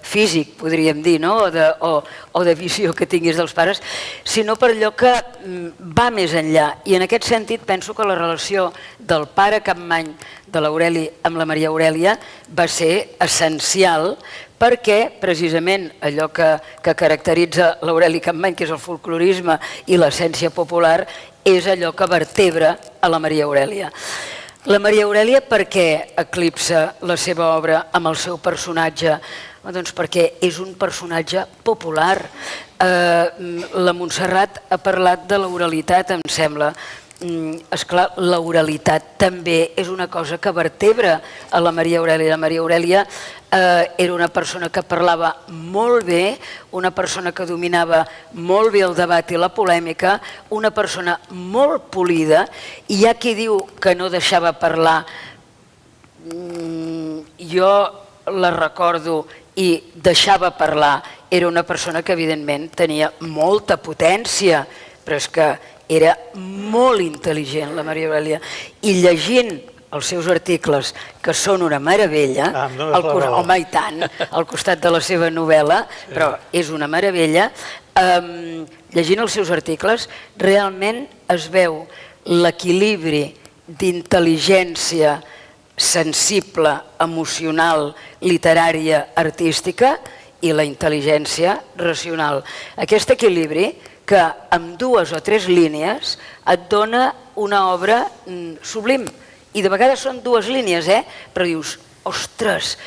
físic, podríem dir, o de visió que tinguis dels pares, sinó per allò que va més enllà. I en aquest sentit penso que la relació del pare Capmany de l'Aureli amb la Maria Aurèlia va ser essencial perquè precisament allò que caracteritza l'Aureli Capmany, que és el folclorisme i l'essència popular, és allò que vertebra a la Maria Aurèlia. La Maria Aurèlia per què eclipsa la seva obra amb el seu personatge? Doncs perquè és un personatge popular. La Montserrat ha parlat de l'oralitat, em sembla. Esclar, l'oralitat també és una cosa que vertebra a la Maria Aurèlia. La Maria Aurèlia era una persona que parlava molt bé, una persona que dominava molt bé el debat i la polèmica, una persona molt polida, i hi ha qui diu que no deixava parlar. Jo la recordo i deixava parlar. Era una persona que evidentment tenia molta potència, però és que era molt intel·ligent, la Maria Aurèlia, i llegint els seus articles, que són una meravella, home, i tant, al costat de la seva novel·la, però és una meravella, llegint els seus articles, realment es veu l'equilibri d'intel·ligència sensible, emocional, literària, artística i la intel·ligència racional. Aquest equilibri que amb 2 o 3 línies et dona una obra sublim. I de vegades són 2 línies, però dius, ostres,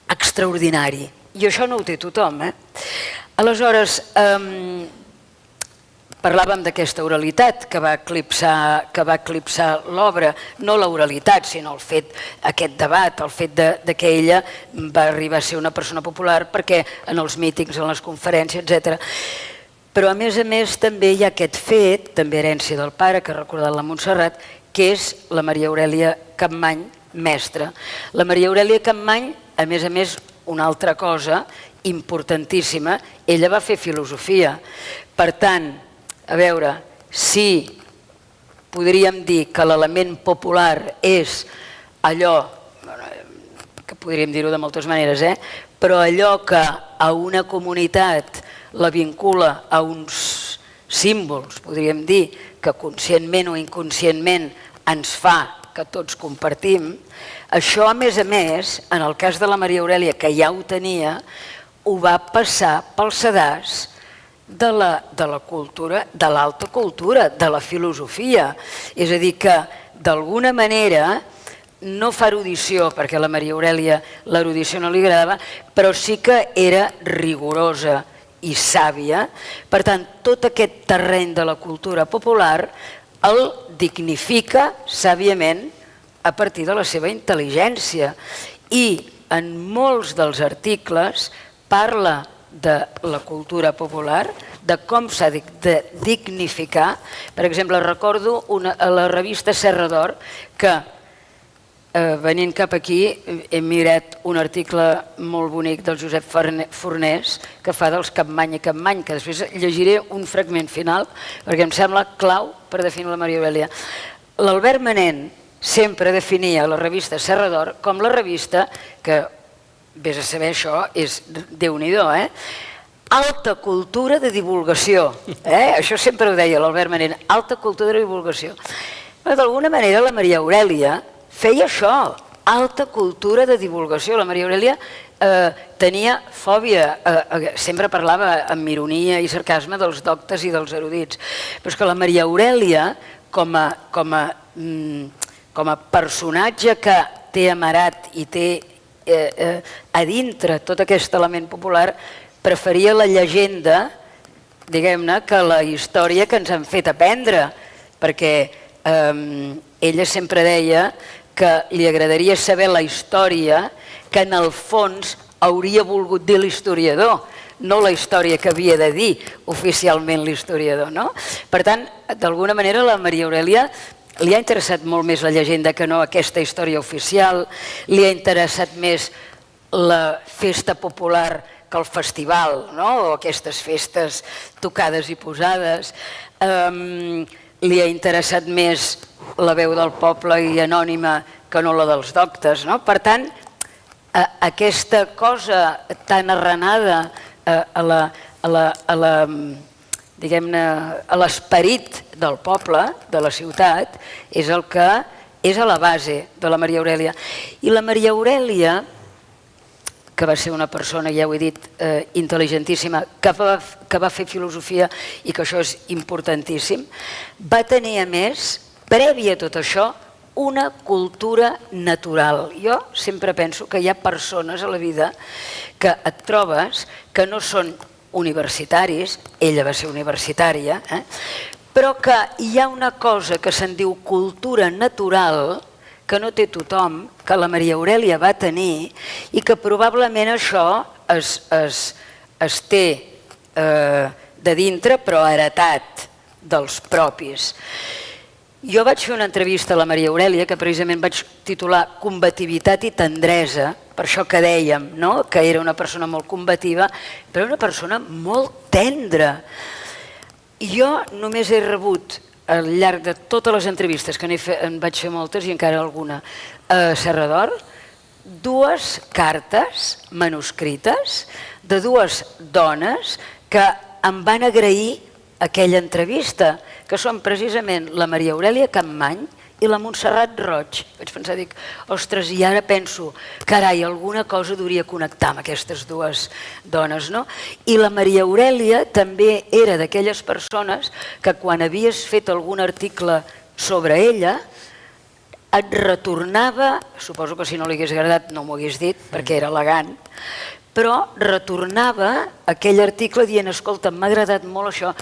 extraordinari. I això no ho té tothom. Aleshores, parlàvem d'aquesta oralitat que va eclipsar l'obra, no l'oralitat, sinó el fet, aquest debat, el fet que ella va arribar a ser una persona popular perquè en els mítings, en les conferències, etc. Però a més també hi ha aquest fet, també herència del pare, que ha recordat la Montserrat, que és la Maria Aurèlia Capmany, mestra. La Maria Aurèlia Capmany, a més, una altra cosa importantíssima, ella va fer filosofia. Per tant, a veure, si podríem dir que l'element popular és allò, que podríem dir-ho de moltes maneres, però allò que a una comunitat la vincula a uns símbols, podríem dir, que conscientment o inconscientment ens fa que tots compartim, això a més, en el cas de la Maria Aurèlia, que ja ho tenia, ho va passar pel sedàs de la cultura, de l'alta cultura, de la filosofia. És a dir, que d'alguna manera no fa erudició, perquè a la Maria Aurèlia l'erudició no li agradava, però sí que era rigorosa i sàvia. Per tant, tot aquest terreny de la cultura popular el dignifica sàviament a partir de la seva intel·ligència. I en molts dels articles parla de la cultura popular, de com s'ha de dignificar. Per exemple, recordo a la revista Serra d'Or que, venint cap aquí, he mirat un article molt bonic del Josep Fornés que fa dels Capmany i Capmany, que després llegiré un fragment final perquè em sembla clau per definir la Maria Aurèlia. L'Albert Manent sempre definia la revista Serra d'Or com la revista que, vés a saber, això és Déu-n'hi-do, alta cultura de divulgació. Això sempre ho deia l'Albert Manent, alta cultura de divulgació. Però d'alguna manera la Maria Aurèlia feia això, alta cultura de divulgació. La Maria Aurèlia tenia fòbia, sempre parlava amb ironia i sarcasme dels doctes i dels erudits. Però és que la Maria Aurèlia, com a personatge que té amarat i té a dintre tot aquest element popular, preferia la llegenda, diguem-ne, que la història que ens han fet aprendre, perquè ella sempre deia que li agradaria saber la història que en el fons hauria volgut dir l'historiador, no la història que havia de dir oficialment l'historiador. Per tant, d'alguna manera la Maria Aurèlia li ha interessat molt més la llegenda que no aquesta història oficial, li ha interessat més la festa popular que el festival, o aquestes festes tocades i posades. Li ha interessat més la veu del poble i anònima que no la dels doctes. Per tant, aquesta cosa tan arrenada a l'esperit del poble, de la ciutat, és el que és a la base de la Maria Aurèlia. I la Maria Aurèlia, que va ser una persona, ja ho he dit, intel·ligentíssima, que va fer filosofia i que això és importantíssim, va tenir, a més, prèvia a tot això, una cultura natural. Jo sempre penso que hi ha persones a la vida que et trobes que no són universitaris, ella va ser universitària, però que hi ha una cosa que se'n diu cultura natural que no té tothom, que la Maria Aurèlia va tenir i que probablement això es té de dintre però heretat dels propis. Jo vaig fer una entrevista a la Maria Aurèlia que precisament vaig titular Combativitat i tendresa, per això que dèiem que era una persona molt combativa, però una persona molt tendra. Jo només he rebut al llarg de totes les entrevistes, que en vaig fer moltes i encara alguna a Serra d'Or, 2 cartes manuscrites de 2 dones que em van agrair aquella entrevista, que són precisament la Maria Aurèlia Capmany i la Montserrat Roig. Vaig pensar, dic, ostres, i ara penso, carai, alguna cosa hauria connectar amb aquestes dues dones, no? I la Maria Aurèlia també era d'aquelles persones que quan havies fet algun article sobre ella, et retornava, suposo que si no li hagués agradat no m'ho hagués dit, perquè era elegant, però retornava aquell article dient, escolta, m'ha agradat molt això.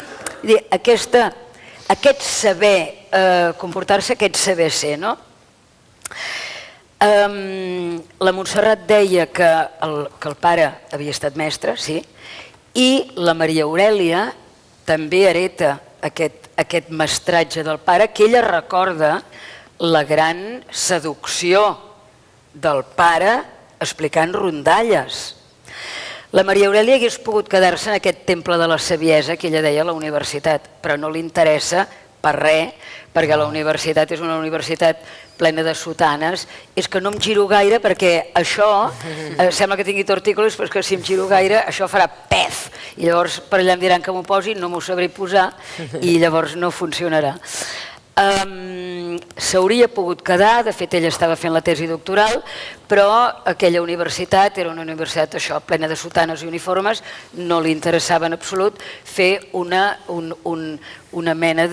Aquest saber comportar-se, aquest saber ser, no? La Montserrat deia que el pare havia estat mestre, sí, i la Maria Aurèlia també hereta aquest mestratge del pare, que ella recorda la gran seducció del pare explicant rondalles. La Maria Aurèlia hagués pogut quedar-se en aquest temple de la saviesa que ella deia a la universitat, però no li interessa per res, perquè la universitat és una universitat plena de sotanes. És que no em giro gaire perquè això, sembla que tingui tortícolis, però és que si em giro gaire això farà pef. I llavors per allà em diran que m'ho posi, no m'ho sabré posar i llavors no funcionarà. S'hauria pogut quedar, de fet ella estava fent la tesi doctoral, però aquella universitat era una universitat això, plena de sotanes i uniformes, no li interessava en absolut fer una mena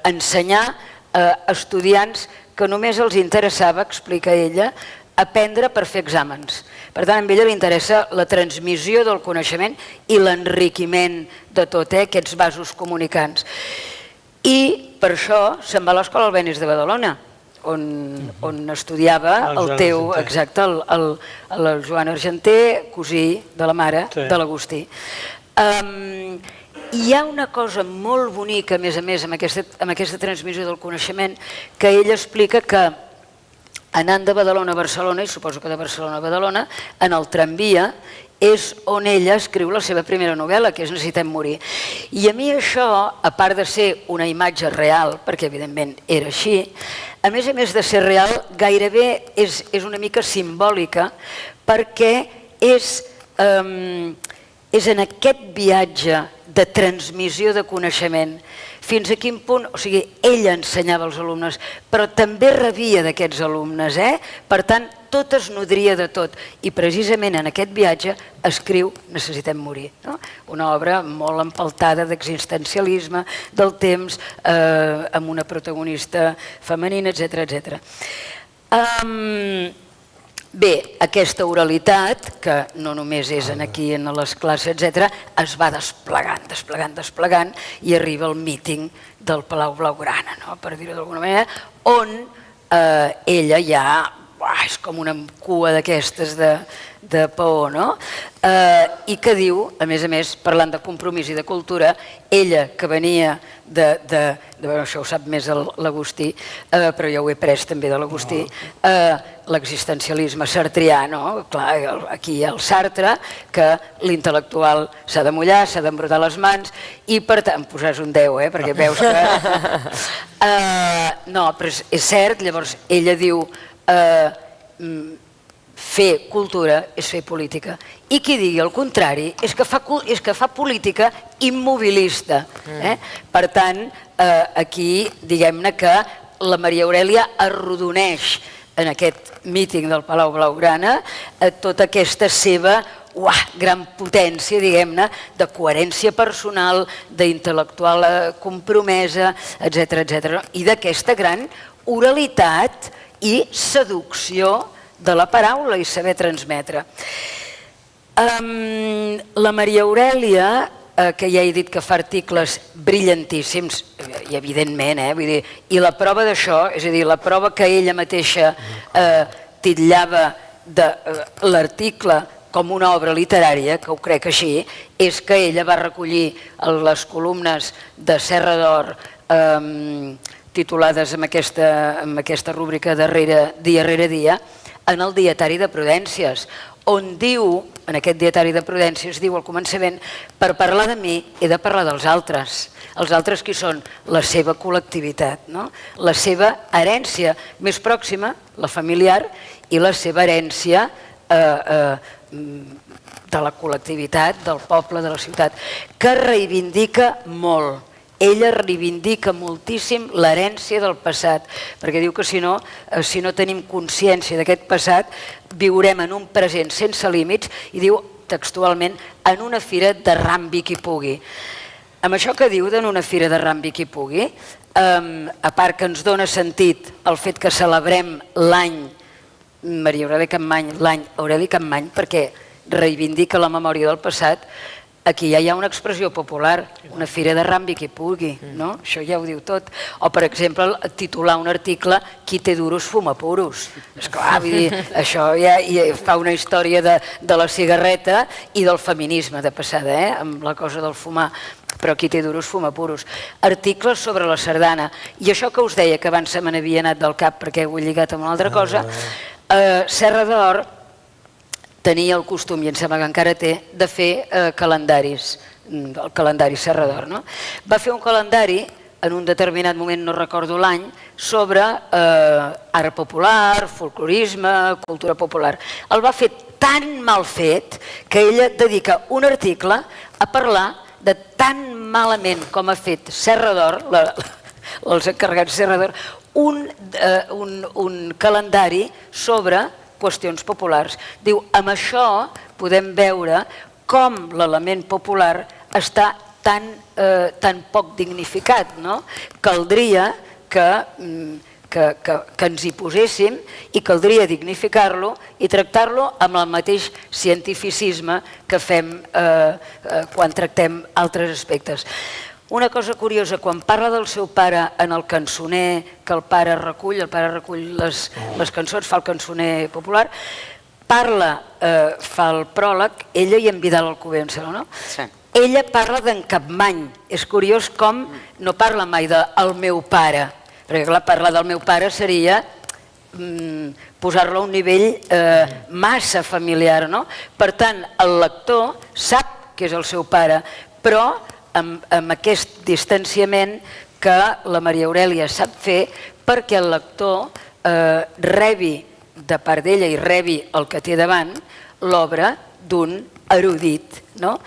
d'ensenyar a estudiants que només els interessava, explica ella, aprendre per fer exàmens. Per tant, a ella li interessa la transmissió del coneixement i l'enriquiment de tot, aquests vasos comunicants. I per això se'n va a l'Escola Albéniz de Badalona, on estudiava el teu, exacte, el Joan Argenter, cosí de la mare de l'Agustí. Hi ha una cosa molt bonica, a més, amb aquesta transmissió del coneixement, que ella explica que anant de Badalona a Barcelona, i suposo que de Barcelona a Badalona, en el tramvia, és on ella escriu la seva primera novel·la, que és Necessitem morir. I a mi això, a part de ser una imatge real, perquè evidentment era així, a més de ser real, gairebé és una mica simbòlica, perquè és en aquest viatge de transmissió de coneixement fins a quin punt, o sigui, ella ensenyava als alumnes, però també rebia d'aquests alumnes, per tant, tot es nodria de tot. I precisament en aquest viatge escriu Necessitem morir, una obra molt empeltada d'existencialisme, del temps, amb una protagonista femenina, etc. Bé, aquesta oralitat, que no només és aquí en les classes, etc., es va desplegant, i arriba al míting del Palau Blaugrana, per dir-ho d'alguna manera, on ella ja és com una cua d'aquestes de paó, no? I que diu, a més, parlant de compromís i de cultura, ella que venia això ho sap més l'Agustí, però jo ho he pres també de l'Agustí, l'existencialisme sartrià, no? Clar, aquí hi ha el Sartre, que l'intel·lectual s'ha de mullar, s'ha d'embrutar les mans, i per tant, posaràs un 10, perquè veus que... No, però és cert, llavors ella diu fer cultura és fer política, i qui digui el contrari és que fa política immobilista. Per tant, aquí diguem-ne que la Maria Aurèlia arrodoneix en aquest míting del Palau Blaugrana tota aquesta seva gran potència, diguem-ne, de coherència personal, d'intel·lectual compromesa, etc. I d'aquesta gran oralitat i seducció de la paraula i saber transmetre. La Maria Aurèlia, que ja he dit que fa articles brillantíssims, i evidentment, i la prova d'això, és a dir, la prova que ella mateixa titllava l'article com una obra literària, que ho crec així, és que ella va recollir les columnes de Serra d'Or titulades amb aquesta rúbrica dia rere dia, en el Dietari de Prudències, on diu, en aquest Dietari de Prudències, diu al començament, per parlar de mi he de parlar dels altres. Els altres qui són? La seva col·lectivitat, la seva herència més pròxima, la familiar, i la seva herència de la col·lectivitat, del poble, de la ciutat, que reivindica molt. Ella reivindica moltíssim l'herència del passat, perquè diu que si no tenim consciència d'aquest passat, viurem en un present sense límits, i diu textualment, en una fira de rambi qui pugui. Amb això que diu d'en una fira de rambi qui pugui, a part que ens dona sentit el fet que celebrem l'any Maria Aurèlia Capmany, l'any Aureli Capmany, perquè reivindica la memòria del passat, aquí ja hi ha una expressió popular, una fira de rambi qui pugui, no? Això ja ho diu tot. O, per exemple, titular un article Qui té duros fuma puros. Esclar, vull dir, això ja fa una història de la cigarreta i del feminisme de passada, amb la cosa del fumar. Però qui té duros fuma puros. Articles sobre la sardana. I això que us deia, que abans se me n'havia anat del cap perquè ho he lligat amb una altra cosa, Serra d'Or tenia el costum, i em sembla que encara té, de fer calendaris, el calendari Serra d'Or. Va fer un calendari, en un determinat moment, no recordo l'any, sobre art popular, folclorisme, cultura popular. El va fer tan mal fet que ella dedica un article a parlar de tan malament com ha fet Serra d'Or, els encarregats de Serra d'Or, un calendari sobre qüestions populars. Diu, amb això podem veure com l'element popular està tan poc dignificat, no? Caldria que ens hi poséssim i caldria dignificar-lo i tractar-lo amb el mateix cientificisme que fem quan tractem altres aspectes. Una cosa curiosa, quan parla del seu pare en el cançoner que el pare recull les cançons, fa el cançoner popular, fa el pròleg, ella i en Vidal Alcover, em sembla, no? Sí. Ella parla d'en Capmany. És curiós com no parla mai del meu pare, perquè clar, parlar del meu pare seria posar-lo a un nivell massa familiar, no? Per tant, el lector sap que és el seu pare, però amb aquest distanciament que la Maria Aurèlia sap fer perquè el lector rebi de part d'ella i rebi el que té davant l'obra d'un erudit, no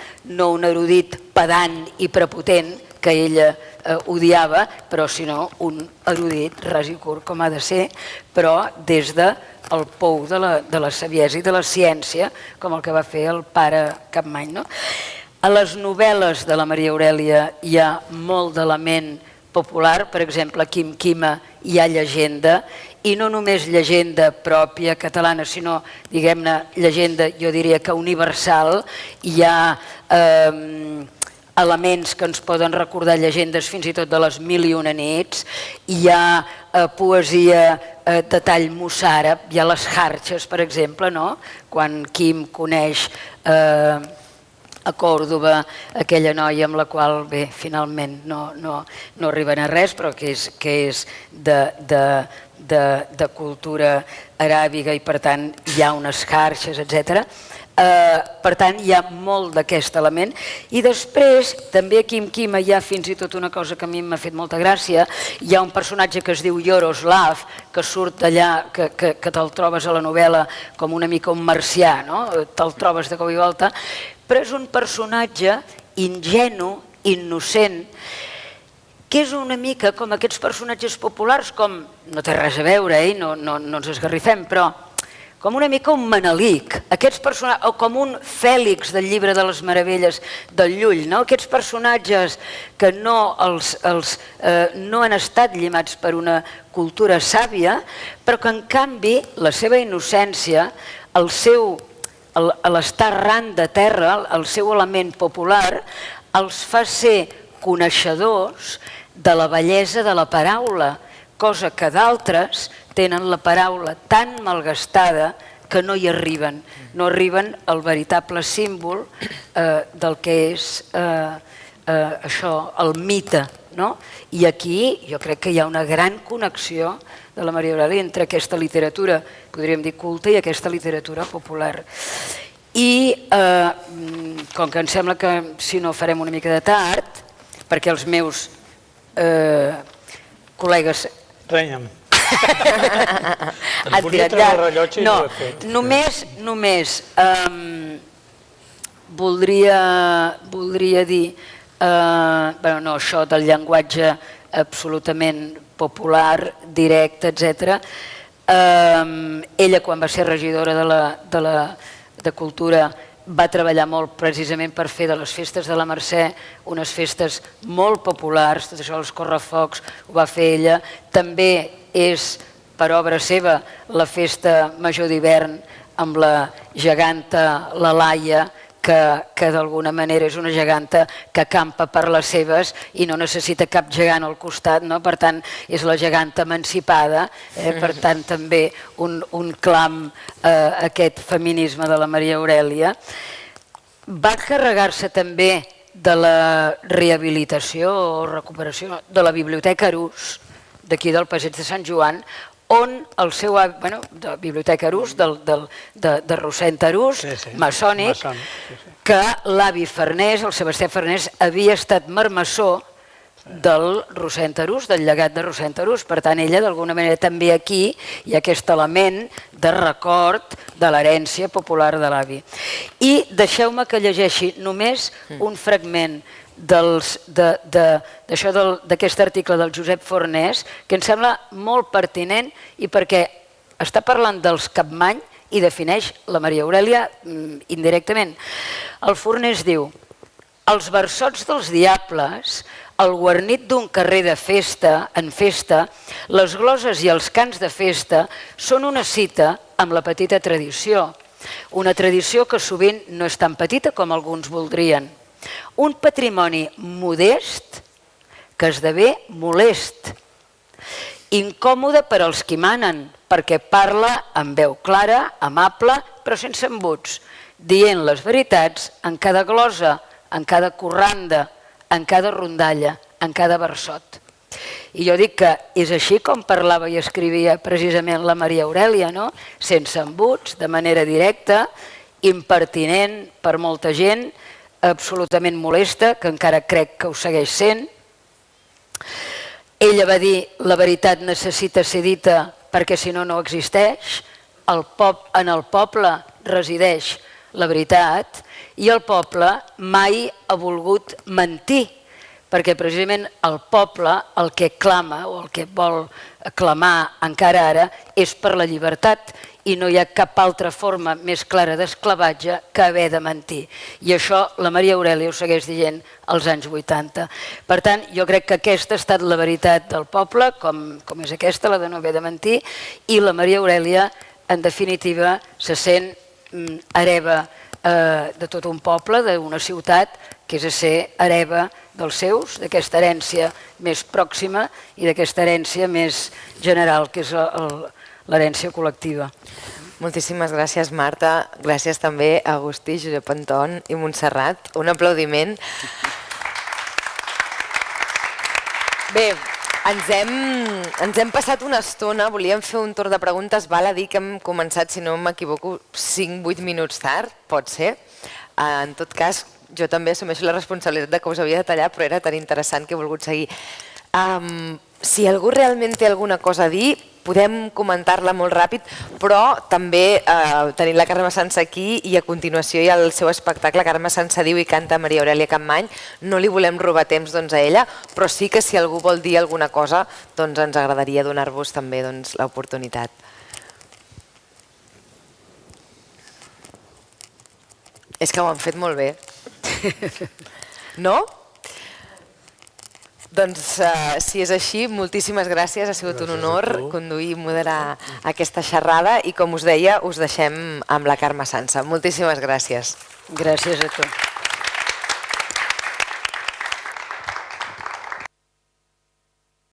un erudit pedant i prepotent que ella odiava, però sinó un erudit ras i curt com ha de ser, però des del pou de la saviesa i de la ciència, com el que va fer el pare Capmany. A les novel·les de la Maria Aurèlia hi ha molt d'element popular, per exemple, a Quim Quima hi ha llegenda, i no només llegenda pròpia catalana, sinó, diguem-ne, llegenda, jo diria que universal. Hi ha elements que ens poden recordar llegendes fins i tot de les Mil i una nits, hi ha poesia de tall mossàrab, hi ha les Jarxes, per exemple, quan Quim coneix a Còrdova aquella noia amb la qual, bé, finalment no arriben a res, però que és de cultura aràbiga i per tant hi ha unes xarxes, etc. Per tant, hi ha molt d'aquest element. I després, també a Quim Quima hi ha fins i tot una cosa que a mi m'ha fet molta gràcia. Hi ha un personatge que es diu Yaroslav, que surt d'allà, que te'l trobes a la novel·la com una mica un marcià, te'l trobes de cop i volta, però és un personatge ingenu, innocent, que és una mica com aquests personatges populars, com, no té res a veure, no ens esgarrifem, però com una mica un Manelic, o com un Fèlix del llibre de les meravelles del Llull, aquests personatges que no han estat llimats per una cultura sàvia, però que en canvi la seva innocència, l'estar arran de terra, el seu element popular, els fa ser coneixedors de la bellesa de la paraula, cosa que d'altres tenen la paraula tan malgastada que no hi arriben. No arriben al veritable símbol del que és això, el mite. I aquí jo crec que hi ha una gran connexió de la Maria Aurèlia entre aquesta literatura, podríem dir culta, i aquesta literatura popular. I com que em sembla que si no farem una mica de tard, perquè els meus col·legues... Renya'm. Et volia treure el rellotge i no ho he fet. Només voldria dir, això del llenguatge absolutament popular, directe, etc. Ella, quan va ser regidora de Cultura, va treballar molt precisament per fer de les festes de la Mercè unes festes molt populars, tot això dels correfocs ho va fer ella. També és, per obra seva, la festa major d'hivern amb la geganta, la Laia, que d'alguna manera és una geganta que campa per les seves i no necessita cap gegant al costat, no? Per tant, és la geganta emancipada, per tant, també un clam a aquest feminisme de la Maria Aurèlia. Va carregar-se també de la rehabilitació o recuperació de la Biblioteca Arús, d'aquí del Passeig de Sant Joan, on el seu avi, de Biblioteca Arús, de Rossend Arús, maçònic, que l'avi Farnés, el Sebastià Farnés, havia estat marmessor del Rossend Arús, del llegat de Rossend Arús. Per tant, ella, d'alguna manera, també aquí hi ha aquest element de record de l'herència popular de l'avi. I deixeu-me que llegeixi només un fragment d'aquest article del Josep Fornés, que em sembla molt pertinent i perquè està parlant dels Capmany i defineix la Maria Aurèlia indirectament. El Fornés diu: els versots dels diables, el guarnit d'un carrer en festa, les gloses i els cants de festa són una cita amb la petita tradició, una tradició que sovint no és tan petita com alguns voldrien. Un patrimoni modest que esdevé molest, incòmode per als qui manen, perquè parla amb veu clara, amable, però sense embuts, dient les veritats en cada glosa, en cada corranda, en cada rondalla, en cada versot. I jo dic que és així com parlava i escrivia precisament la Maria Aurèlia, no? Sense embuts, de manera directa, impertinent per molta gent, absolutament molesta, que encara crec que ho segueix sent. Ella va dir: la veritat necessita ser dita perquè si no, no existeix. En el poble resideix la veritat i el poble mai ha volgut mentir, perquè precisament el poble el que clama o el que vol clamar encara ara és per la llibertat, i no hi ha cap altra forma més clara d'esclavatge que haver de mentir. I això la Maria Aurèlia ho segueix dient als anys 80. Per tant, jo crec que aquesta ha estat la veritat del poble, com és aquesta, la de no haver de mentir, i la Maria Aurèlia, en definitiva, se sent hereva de tot un poble, d'una ciutat, que és a ser hereva dels seus, d'aquesta herència més pròxima i d'aquesta herència més general, que és l'herència col·lectiva. Moltíssimes gràcies, Marta. Gràcies també a Agustí, Josep Anton i Montserrat. Un aplaudiment. Bé, ens hem passat una estona, volíem fer un torn de preguntes, val a dir que hem començat, si no m'equivoco, 5-8 minuts tard, pot ser. En tot cas, jo també assumeixo la responsabilitat de que us havia de tallar, però era tan interessant que he volgut seguir. Si algú realment té alguna cosa a dir, podem comentar-la molt ràpid, però també tenim la Carme Sansa aquí i a continuació hi ha el seu espectacle. Carme Sansa diu i canta Maria Aurèlia Capmany. No li volem robar temps a ella, però sí que si algú vol dir alguna cosa ens agradaria donar-vos també l'oportunitat. És que ho han fet molt bé. No? Doncs, si és així, moltíssimes gràcies. Ha sigut un honor conduir i moderar aquesta xerrada i, com us deia, us deixem amb la Carme Sansa. Moltíssimes gràcies. Gràcies a tu.